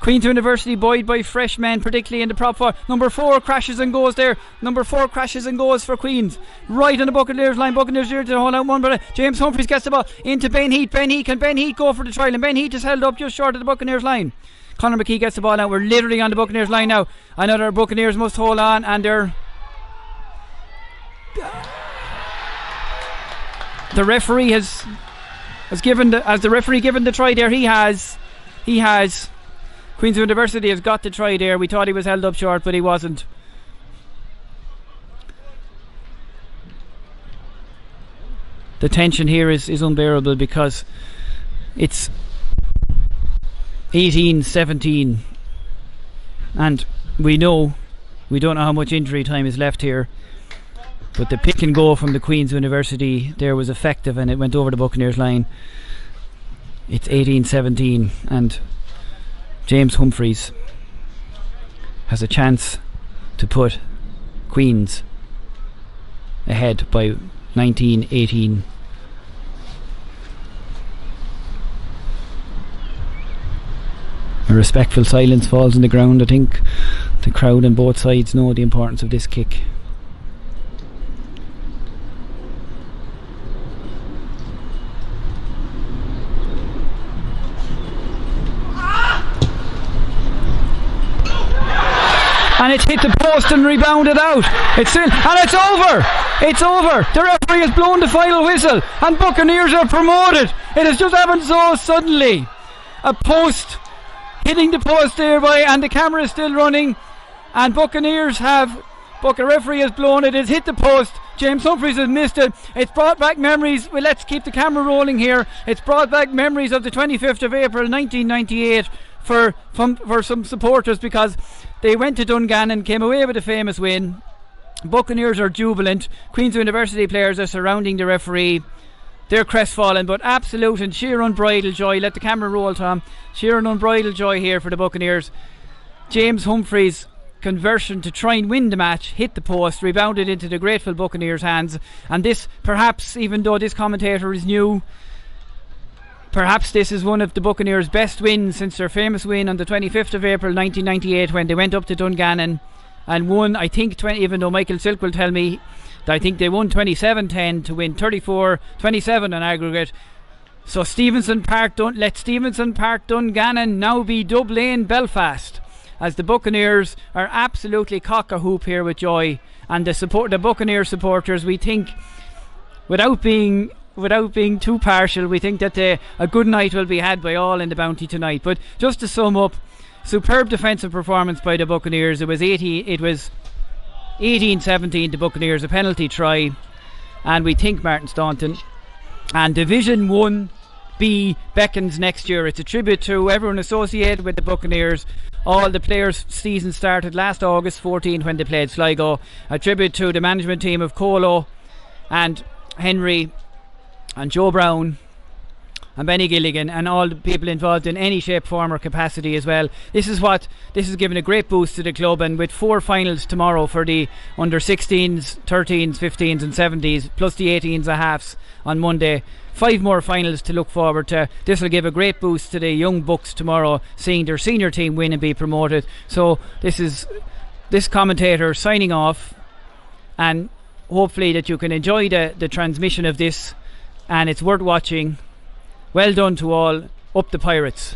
Speaker 1: Queen's University buoyed by fresh men, particularly in the prop 4. Number 4 crashes and goes there. Number 4 crashes and goes for Queens. Right on the Buccaneers line. Buccaneers here to hold out one, but James Humphreys gets the ball into Ben Heath. Can Ben Heath go for the trial? And Ben Heath is held up just short of the Buccaneers line. Conor McKee gets the ball out. We're literally on the Buccaneers line now. Another Buccaneers must hold on, and the referee has given the try there. He has. Queen's University has got the try there. We thought he was held up short, but he wasn't. The tension here is unbearable because it's 18-17, and we don't know how much injury time is left here, but the pick and go from the Queen's University there was effective, and it went over the Buccaneers line. It's 18-17, and James Humphreys has a chance to put Queens ahead by 19-18. A respectful silence falls on the ground. I think the crowd on both sides know the importance of this kick. And it's hit the post and rebounded out. It's over. It's over. The referee has blown the final whistle and Buccaneers are promoted. It has just happened so suddenly. A post hitting the post thereby, and the camera is still running, and the referee has blown it. It's hit the post. James Humphreys has missed it. It's brought back memories. Well, let's keep the camera rolling here. It's brought back memories of the 25th of April 1998 for some supporters, because they went to Dungannon, came away with a famous win. Buccaneers are jubilant. Queen's University players are surrounding the referee. They're crestfallen, but absolute and sheer unbridled joy. Let the camera roll, Tom. Sheer and unbridled joy here for the Buccaneers. James Humphreys' conversion to try and win the match hit the post, rebounded into the grateful Buccaneers' hands. And this, perhaps, even though this commentator is new, perhaps this is one of the Buccaneers' best wins since their famous win on the 25th of April 1998 when they went up to Dungannon and won, I think, even though Michael Silk will tell me, I think they won 27-10 to win 34-27 on aggregate. So let Stevenson Park Dungannon now be Dublin Belfast, as the Buccaneers are absolutely cock-a-hoop here with joy. And the Buccaneers supporters, we think, without being too partial, we think that a good night will be had by all in the Bounty tonight. But just to sum up, superb defensive performance by the Buccaneers. It was 18-17 the Buccaneers, a penalty try, and we think Martin Staunton. And Division 1B beckons next year. It's a tribute to everyone associated with the Buccaneers. All the players' season started last August 14 when they played Sligo. A tribute to the management team of Colo and Henry and Joe Brown and Benny Gilligan and all the people involved in any shape, form or capacity as well. This is giving a great boost to the club, and with 4 finals tomorrow for the under 16s, 13s, 15s and 70s, plus the 18s and halves on Monday. 5 more finals to look forward to. This will give a great boost to the young Bucks tomorrow, seeing their senior team win and be promoted. So this commentator signing off, and hopefully that you can enjoy the transmission of this, and it's worth watching. Well done to all. Up the Pirates.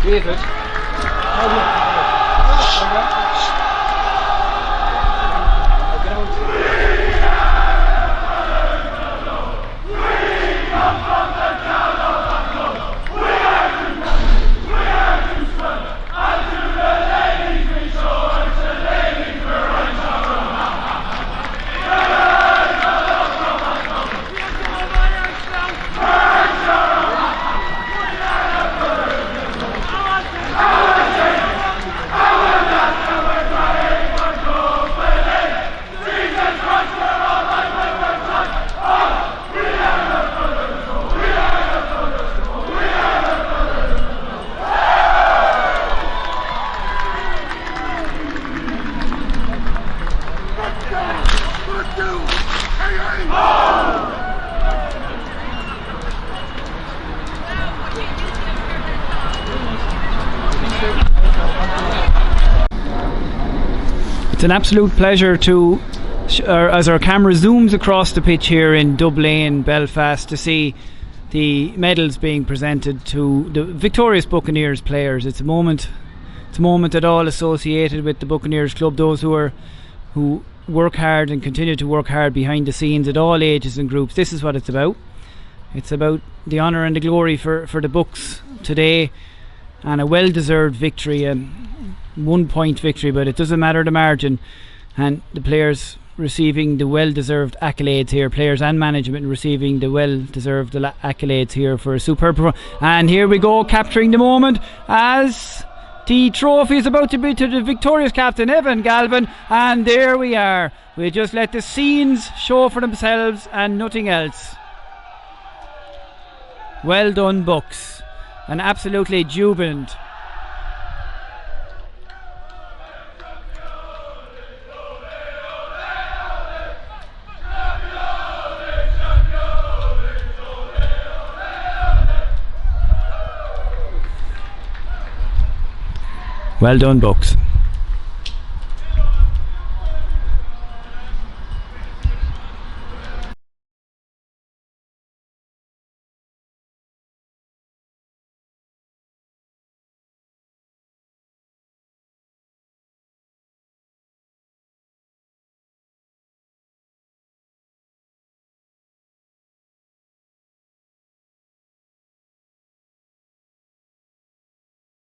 Speaker 1: David. It's an absolute pleasure to, as our camera zooms across the pitch here in Dublin, Belfast, to see the medals being presented to the victorious Buccaneers players. It's a moment that all associated with the Buccaneers club, those who work hard and continue to work hard behind the scenes at all ages and groups. This is what it's about. It's about the honour and the glory for the Bucks today, and a well-deserved victory, a 1-point victory, but it doesn't matter the margin, and the players receiving the well-deserved accolades here, players and management receiving the well-deserved accolades here for a superb performance. And here we go, capturing the moment as the trophy is about to be to the victorious captain Evan Galvin, and there we are. We just let the scenes show for themselves and nothing else. Well done, Bucks. An absolutely jubilant Well done, Bucks.